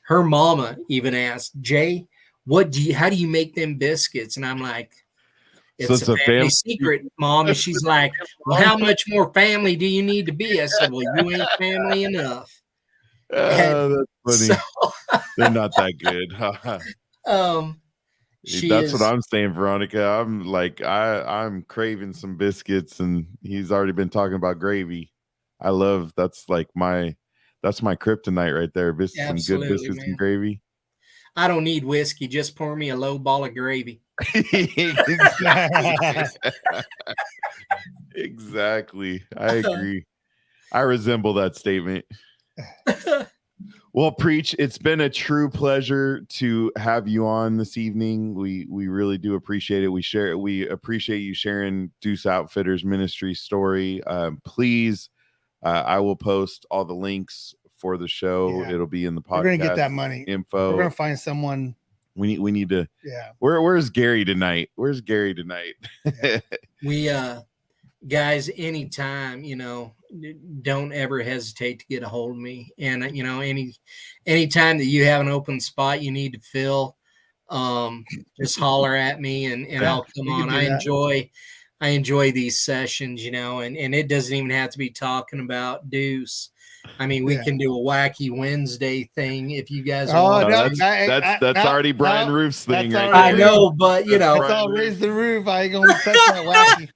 Her mama even asked, Jay, how do you make them biscuits? And I'm like, it's a family secret, Mom. And she's like, well, how much more family do you need to be? I said, well, you ain't family enough. That's funny. So, they're not that good. That's what I'm saying, Veronica. I'm like, I'm craving some biscuits, and he's already been talking about gravy. That's my kryptonite right there. Some good biscuits, man. And gravy. I don't need whiskey. Just pour me a low ball of gravy. Exactly. I agree. I resemble that statement. Well, Preach, it's been a true pleasure to have you on this evening. We really do appreciate it. We appreciate you sharing Doose Outfitters Ministry story. Please, I will post all the links for the show. Yeah. It'll be in the podcast. We're gonna get that money. Info. We're gonna find someone. We need to. Yeah. Where's Gary tonight? Where's Gary tonight? Yeah. We guys, anytime, don't ever hesitate to get a hold of me. And anytime that you have an open spot you need to fill, just holler at me and Yeah, I'll come we can on. do I enjoy these sessions, and it doesn't even have to be talking about Doose. I mean, we can do a wacky Wednesday thing if you guys want. No, that's already Brian Roof's thing. Right I know, but it's all raise the roof. I ain't gonna touch that wacky.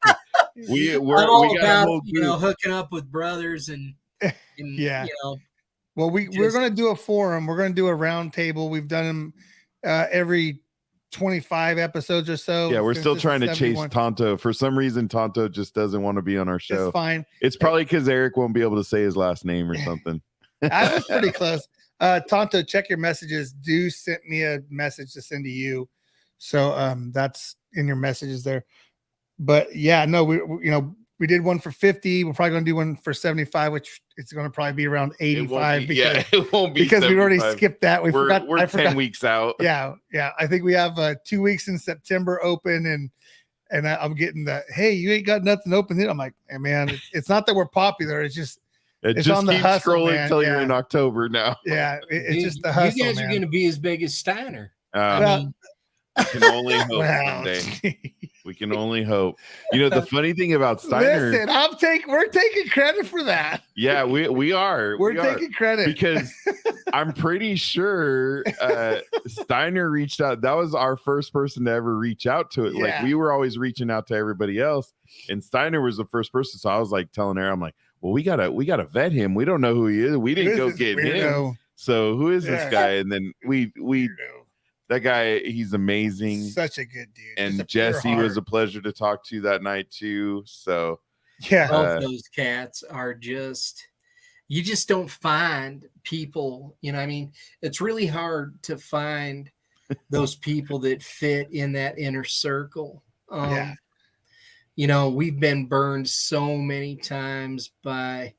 I'm all about hooking up with brothers and yeah. Well, we're gonna do a forum. We're gonna do a round table. We've done them every 25 episodes or so. Yeah, we're still trying to chase Tonto. For some reason, Tonto just doesn't want to be on our show. It's fine. It's probably because Eric won't be able to say his last name or something. I was pretty close. Tonto, check your messages. Doose sent me a message to send to you, so that's in your messages there. But yeah, no, we did one for 50. We're probably going to do one for 75, which it's going to probably be around 85. It won't be because we've already skipped that. We're 10 weeks out. Yeah. I think we have 2 weeks in September open, and I'm getting the hey, you ain't got nothing open yet. I'm like, hey, man, it's not that we're popular. It's just it's just on the keep hustle, scrolling until you're in October now. Yeah, it's just the hustle. You guys are going to be as big as Steiner. We can only hope someday. We can only hope. The funny thing about Steiner. Listen, we're taking credit for that. Yeah, we are. We're taking credit because I'm pretty sure Steiner reached out. That was our first person to ever reach out to it. Yeah. Like we were always reaching out to everybody else, and Steiner was the first person. So I was like telling her, I'm like, well, we gotta vet him. We don't know who he is. We didn't go get him. So who is this guy? And then we that guy, he's amazing. Such a good dude. And Jesse was a pleasure to talk to that night too. So yeah, both those cats are you just don't find people, I mean, it's really hard to find those people that fit in that inner circle. We've been burned so many times by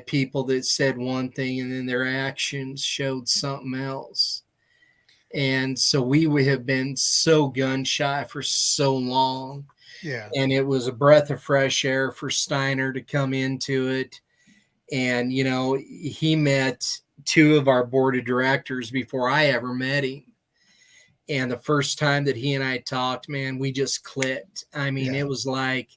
people that said one thing and then their actions showed something else. And so we have been so gun shy for so long. Yeah. And it was a breath of fresh air for Steiner to come into it. And, he met 2 of our board of directors before I ever met him. And the first time that he and I talked, man, we just clicked. I mean, It was like,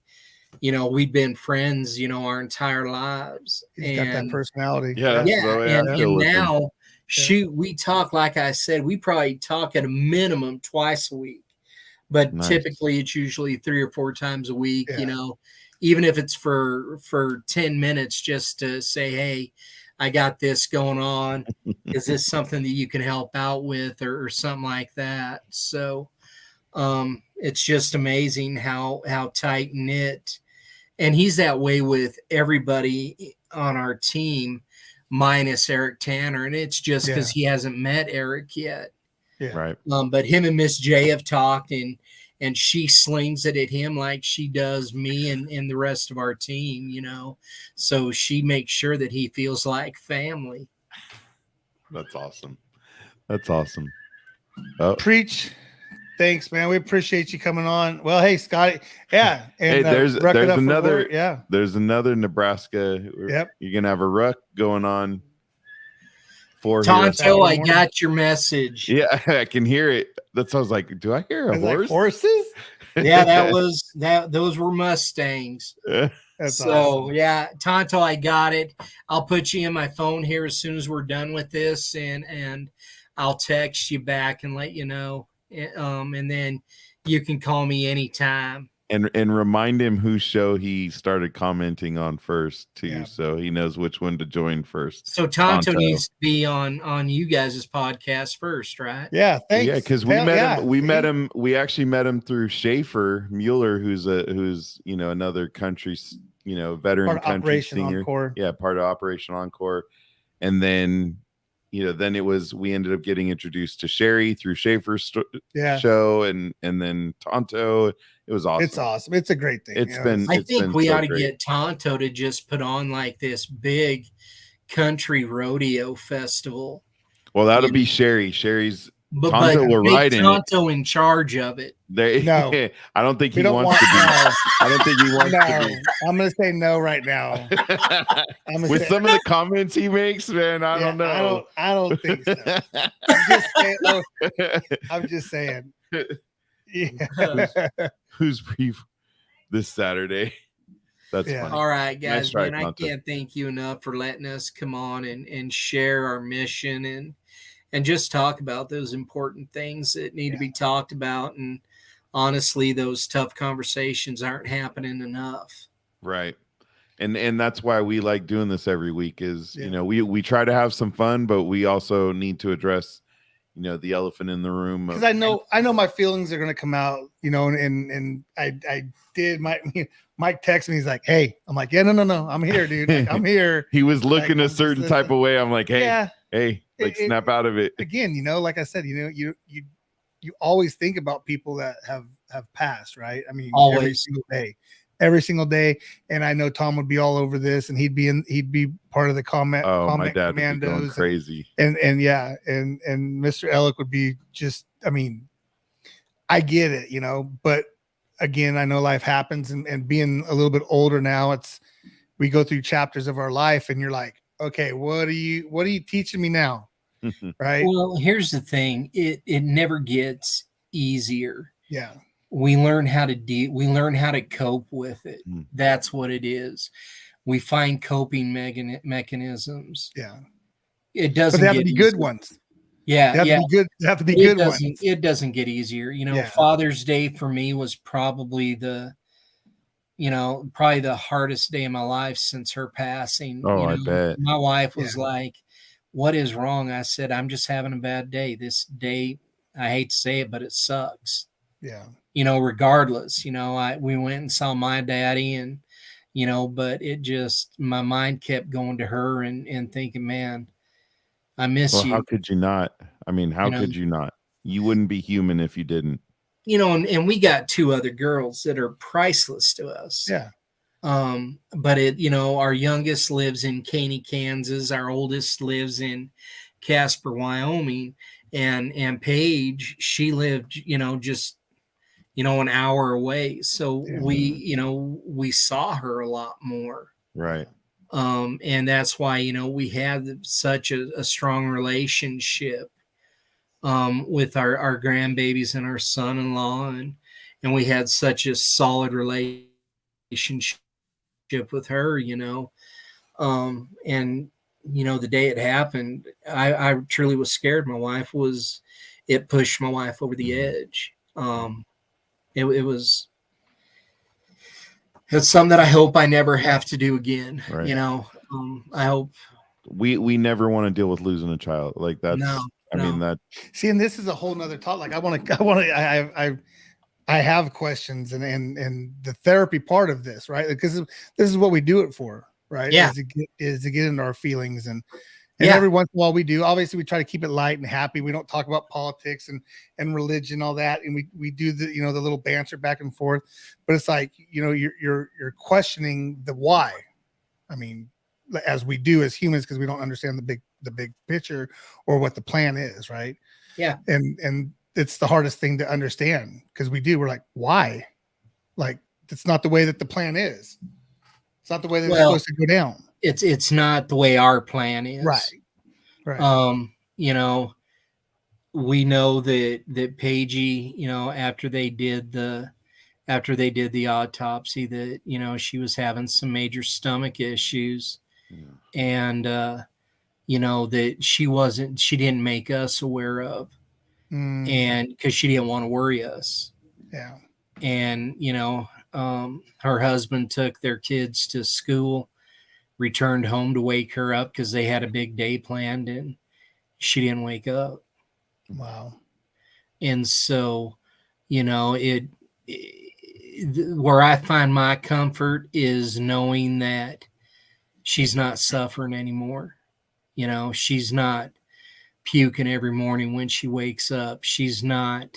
we'd been friends, our entire lives. He's got that personality. Yeah. And now, shoot, we talk, like I said, we probably talk at a minimum twice a week, but typically it's usually 3 or 4 times a week, even if it's for 10 minutes, just to say, hey, I got this going on. Is this something that you can help out with or something like that? So it's just amazing how tight knit, and he's that way with everybody on our team, minus Eric Tanner, and it's just because he hasn't met Eric yet. Yeah. Right. But him and Miss J have talked, and she slings it at him like she does me and the rest of our team, So she makes sure that he feels like family. That's awesome. That's awesome. Preach. Thanks, man. We appreciate you coming on. Well, hey, Scotty. Yeah. And, hey, there's another. Yeah. There's another Nebraska. Yep. You're gonna have a ruck going on. Tonto, I got your message. Yeah, I can hear it. That's. I was like, do I hear a horse? Like horses? Yeah, those were Mustangs. That's so awesome. Yeah, Tonto, I got it. I'll put you in my phone here as soon as we're done with this, and I'll text you back and let you know. And then you can call me anytime. And remind him whose show he started commenting on first too, Yeah. so he knows which one to join first. So Tonto Tonto. needs to be on you guys' podcast first, right? Yeah, thanks. Yeah, because we Hell, met yeah, him. We see? met him. We actually met him through Schaefer Mueller, who's another country veteran Part of country Operation singer. Encore. Yeah, part of Operation Encore. And then then it was we ended up getting introduced to Sherry through Schaefer's show, and then Tonto. It was awesome. It's awesome. It's a great thing. I think we ought to get Tonto to just put on like this big country rodeo festival. Well, that'll be Sherry. Sherry's Tonto but will ride in Tonto in charge of it. No, I don't think he wants to be. I don't think he wants to be. I'm going to say no right now. With some of the comments he makes, man, I don't know. I don't think so. I'm just saying. Yeah. Who's brief this Saturday? That's funny. All right, guys. Nice try, man, I can't thank you enough for letting us come on and share our mission and just talk about those important things that need to be talked about. And honestly, those tough conversations aren't happening enough. Right. And that's why we like doing this every week is, we try to have some fun, but we also need to address, the elephant in the room. Because I know my feelings are going to come out, and I did Mike texted me. He's like, "Hey," I'm like, "Yeah, no, I'm here, dude. Like, I'm here." He was looking a certain type of way. I'm like, "Hey, snap out of it." Again, like I said, you always think about people that have passed, right? I mean, always. Every single day. And I know Tom would be all over this, and he'd be part of the comment. My dad would be going crazy. And Mr. Ellick would be just. I mean, I get it, but again, I know life happens, and being a little bit older now, we go through chapters of our life, and you're like, okay, what are you teaching me now? Right. Well, here's the thing. It never gets easier. Yeah. We learn how to cope with it. That's what it is. We find coping mechanisms. Yeah. It doesn't but they have to be good ones. Yeah. They have to be good ones. It doesn't get easier. Father's Day for me was probably the hardest day of my life since her passing. Oh, I bet. My wife was like, "What is wrong?" I said, "I'm just having a bad day. This day, I hate to say it, but it sucks." Yeah. Regardless, we went and saw my daddy, and, but it just, my mind kept going to her and thinking, man, I miss you. How could you not? I mean, how could you not? You wouldn't be human if you didn't. And we got two other girls that are priceless to us. Yeah. But our youngest lives in Caney, Kansas. Our oldest lives in Casper, Wyoming, and Paige, she lived, just, an hour away. So we saw her a lot more. Right. And that's why, we had such a strong relationship with our grandbabies and our son-in-law, and we had such a solid relationship with her, and the day it happened, I truly was scared. It pushed my wife over the edge. It's something that I hope I never have to do again. Right. I hope we never want to deal with losing a child. Like that's, I mean that. See, and this is a whole nother talk. Like I have questions and the therapy part of this, right? Because this is what we do it for, right? Yeah. Is to get into our feelings and every once in a while we do. Obviously, we try to keep it light and happy. We don't talk about politics and religion, all that, and we do the the little banter back and forth. But it's like you're questioning the why. I mean, as we do as humans, because we don't understand the big picture or what the plan is, right? Yeah. And it's the hardest thing to understand because we're like, why? Like it's not the way that the plan is. It's not the way that it's supposed to go down. It's not the way our plan is. Right. We know that Paigey, after they did the autopsy, that she was having some major stomach issues, and that she didn't make us aware of, and because she didn't want to worry us. Yeah. And her husband took their kids to school, returned home to wake her up because they had a big day planned, and she didn't wake up. Wow. And so, you know, where I find my comfort is knowing that she's not suffering anymore. You know, she's not puking every morning when she wakes up. She's not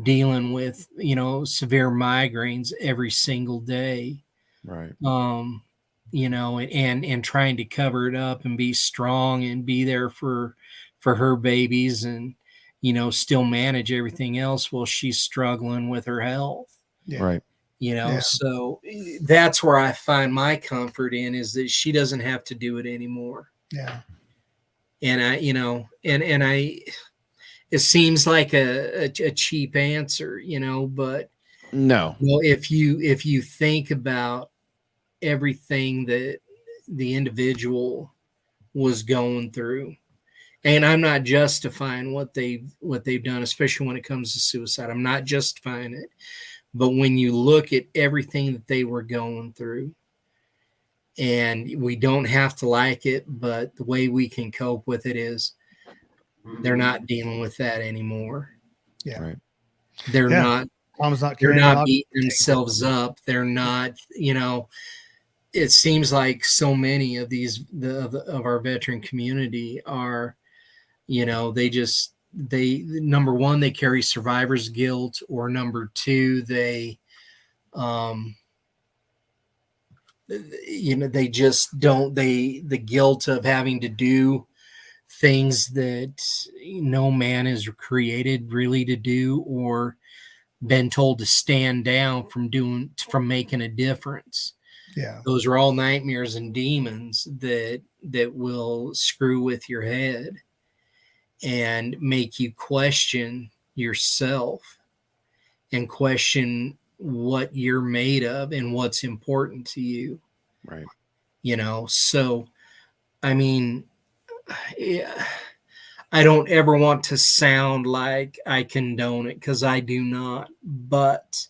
dealing with, you know, severe migraines every single day. Right. You know, and trying to cover it up and be strong and be there for her babies, and, you know, still manage everything else while she's struggling with her health. Yeah. Right. You know, Yeah. so that's where I find my comfort in, is that she doesn't have to do it anymore. Yeah. And I, you know, and it seems like a cheap answer, you know, but No. well, if you think about everything that the individual was going through, and I'm not justifying what they've done, especially when it comes to suicide. I'm not justifying it. But when you look at everything that they were going through, and we don't have to like it, but the way we can cope with it is they're not dealing with that anymore. Yeah. Right. They're Yeah. not Mom's not they're carrying not out. beating themselves up. They're not, you know, it seems like so many of these of our veteran community are, you know, they number one, they carry survivor's guilt, or number two, they you know, they just don't, the guilt of having to do things that no man is created really to do, or been told to stand down from making a difference. Yeah. Those are all nightmares and demons that will screw with your head and make you question yourself and question what you're made of and what's important to you. Right. You know, so, I mean, yeah, I don't ever want to sound like I condone it, because I do not, but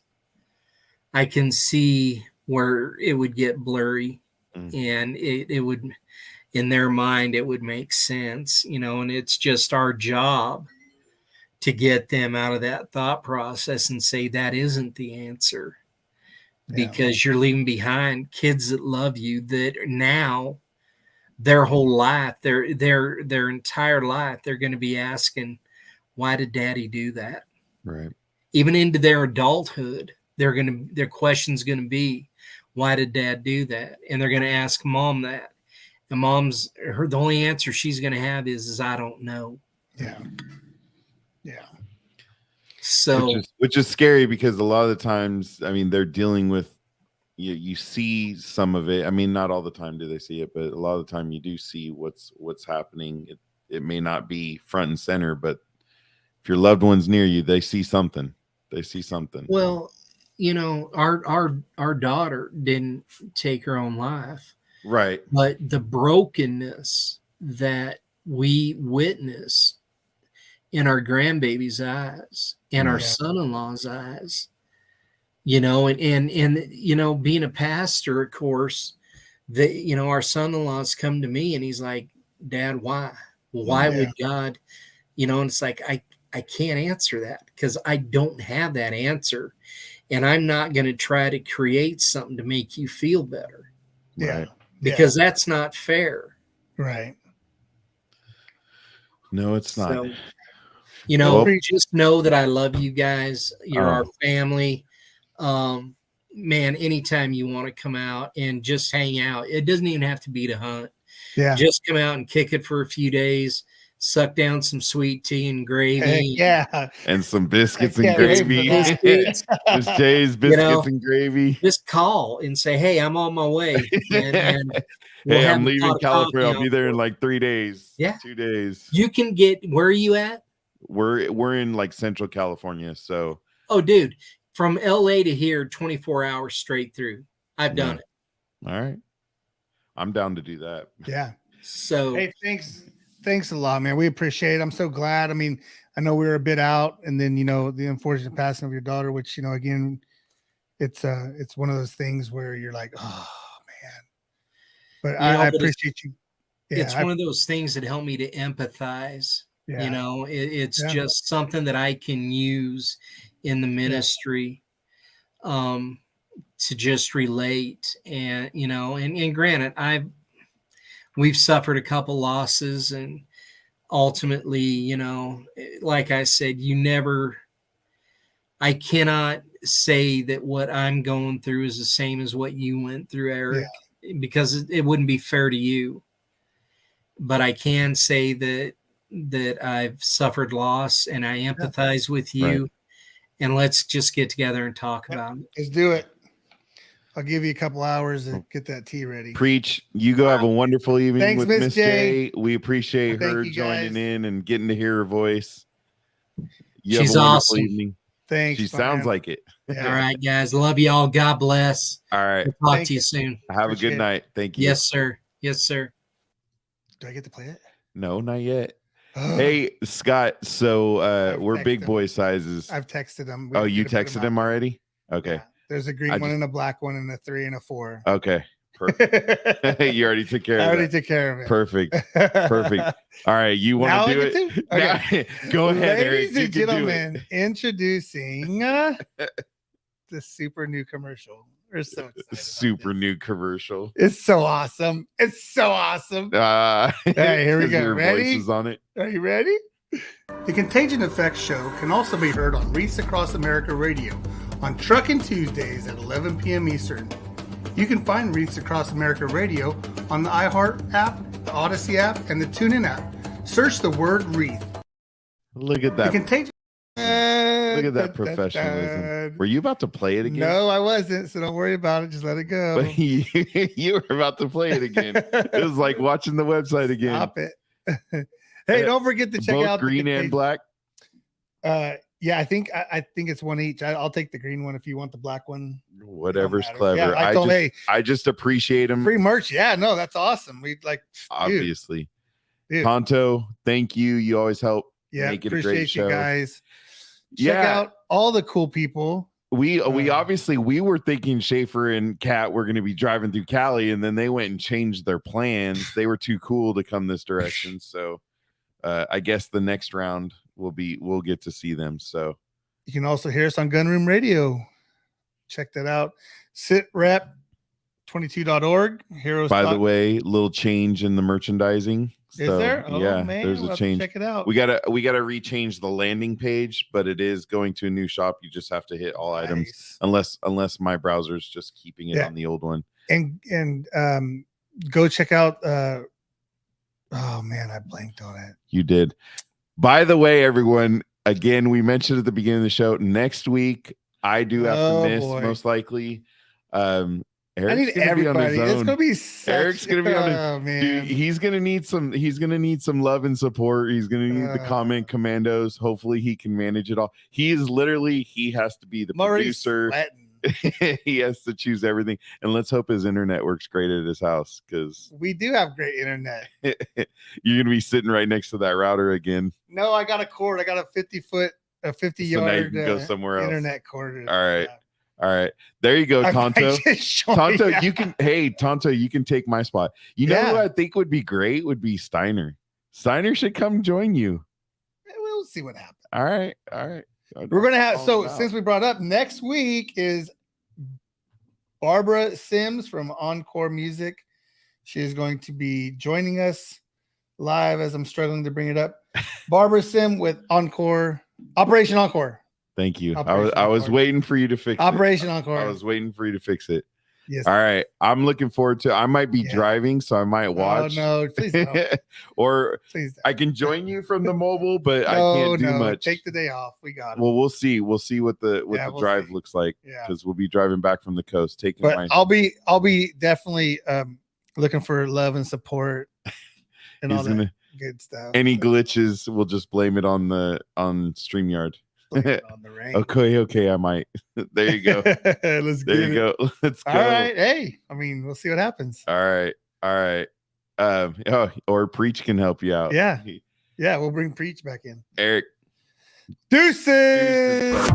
I can see where it would get blurry, and it would, in their mind, it would make sense, you know, and it's just our job to get them out of that thought process and say that isn't the answer, because you're leaving behind kids that love you, that now their whole life, their entire life, they're going to be asking, why did daddy do that? Right. Even into their adulthood, their question's going to be, why did dad do that? And they're going to ask mom that. And the only answer she's going to have is I don't know. Yeah. Yeah. So, which is scary, because a lot of the times, I mean, they're dealing with, you see some of it. I mean, not all the time do they see it, but a lot of the time you do see what's happening. It may not be front and center, but if your loved one's near you, they see something. Well, you know, our daughter didn't take her own life. Right. But the brokenness that we witness in our grandbaby's eyes and our son-in-law's eyes, you know, and you know, being a pastor, of course, you know, our son-in-law's come to me and he's like, Dad, why would God, you know, and it's like, I can't answer that, because I don't have that answer, and I'm not going to try to create something to make you feel better. Yeah. Right. Because that's not fair. Right. No, it's not. So, you know, Well, just know that I love you guys. You're our Oh. family. Man, anytime you want to come out and just hang out, it doesn't even have to be to hunt. Yeah. Just come out and kick it for a few days, suck down some sweet tea and gravy. Heck yeah. And some biscuits and Yeah, right. gravy. Biscuits. Just Jay's biscuits and gravy. Just call and say, hey, I'm on my way. And we'll Hey, have I'm a leaving pot of California. coffee I'll be out there for in you. like 3 days. Yeah. 2 days. You can where are you at? We're in like Central California. So Oh, dude, from LA to here, 24 hours straight through. I've done it. All right. I'm down to do that. Yeah. So, hey, thanks a lot, man. We appreciate it. I'm so glad. I mean, I know we were a bit out, and then, you know, the unfortunate passing of your daughter, which, you know, again, it's one of those things where you're like, oh man. But You know, I but appreciate you. Yeah, it's one of those things that help me to empathize. Yeah. You know, it's Yeah. just something that I can use in the ministry to just relate. And, you know, and granted, we've suffered a couple losses, and ultimately, you know, like I said, I cannot say that what I'm going through is the same as what you went through, Eric, because it wouldn't be fair to you. But I can say that I've suffered loss, and I empathize with you. Right. And let's just get together and talk about it. Let's do it. I'll give you a couple hours to get that tea ready. Preach. You go have a wonderful evening. Thanks, with Miss J. We appreciate her joining in and getting to hear her voice. She's awesome. Evening. Thanks. She sounds like it. Yeah. All right, guys. Love you all. God bless. All right. We'll talk to you soon. Have a good night. Thank you. Yes, sir. Yes, sir. Do I get to play it? No, not yet. Hey, Scott. So we're big boy sizes. I've texted him. Oh, you texted him already? Okay. Yeah. There's a green one and a black one and a 3 and a 4. Okay. Perfect. You already took care of it. I already took care of it. Perfect. Perfect. All right. You want to do it? Okay. Go ahead, Ladies and gentlemen, introducing the super new commercial. We're so excited. Super new commercial. It's so awesome. It's so awesome. Hey, here we go. Your ready? Voice is on it. Are you ready? The Contagion Effect show can also be heard on Wreaths Across America Radio on Truckin' Tuesdays at 11 p.m. Eastern. You can find Wreaths Across America Radio on the iHeart app, the Odyssey app, and the TuneIn app. Search the word Wreath. Look at that. The Contagion. Look at that professionalism. Were you about to play it again? No, I wasn't. So don't worry about it. Just let it go. But you were about to play it again. It was like watching the website again. Stop it. Hey, don't forget to check out green and black. Yeah, I think it's one each. I'll take the green one if you want the black one. Whatever's clever. Yeah, I just appreciate them. Free merch. Yeah, no, that's awesome. We like obviously. Dude. Tonto, thank you. You always help. Yeah, make it appreciate a great show. You guys. Check out all the cool people. We obviously were thinking Schaefer and Kat were going to be driving through Cali, and then they went and changed their plans. They were too cool to come this direction, so I guess the next round we'll get to see them. So you can also hear us on Gunroom Radio. Check that out. sitrep22.org. Heroes. By the way, little change in the merchandising. Is there? Oh, yeah, man, there's a change. Check it out. We gotta rechange the landing page, but it is going to a new shop. You just have to hit all items, unless my browser's just keeping it on the old one. And go check out. Oh man, I blanked on it. You did. By the way, everyone. Again, we mentioned at the beginning of the show. Next week, I do have to miss most likely. Eric's I need everybody. It's gonna be Eric's gonna be on his, dude, he's gonna need some love and support. He's gonna need the comment commandos. Hopefully he can manage it all. He has to be the producer. He has to choose everything. And let's hope his internet works great at his house, because we do have great internet. You're gonna be sitting right next to that router again. No, I got a cord. I got a 50-yard now you can go somewhere else. Internet cord. All right. All right, there you go, Tonto. Tonto, Tonto, you can take my spot. You know who I think would be great would be Steiner. Steiner should come join you. We'll see what happens. All right. We're gonna have since we brought up next week is Barbara Sims from Encore Music. She is going to be joining us live as I'm struggling to bring it up. Barbara Sim with Operation Encore. Thank you. I was waiting for you to fix Operation Encore. I was waiting for you to fix it. Yes. All right. I'm looking forward to. I might be driving, so I might watch. Oh, no, please don't. Or please don't. I can join you from the mobile, but I can't do much. Take the day off. We got it. Well, we'll see. We'll see what the drive looks like. Yeah. Because we'll be driving back from the coast. I'll be definitely looking for love and support and all that good stuff. Any glitches, we'll just blame it on StreamYard. On the rain. Okay, I might. There you go. Let's go. Let's go. All right. Hey, I mean, we'll see what happens. All right. Or Preach can help you out. Yeah, we'll bring Preach back in. Eric. Deuces.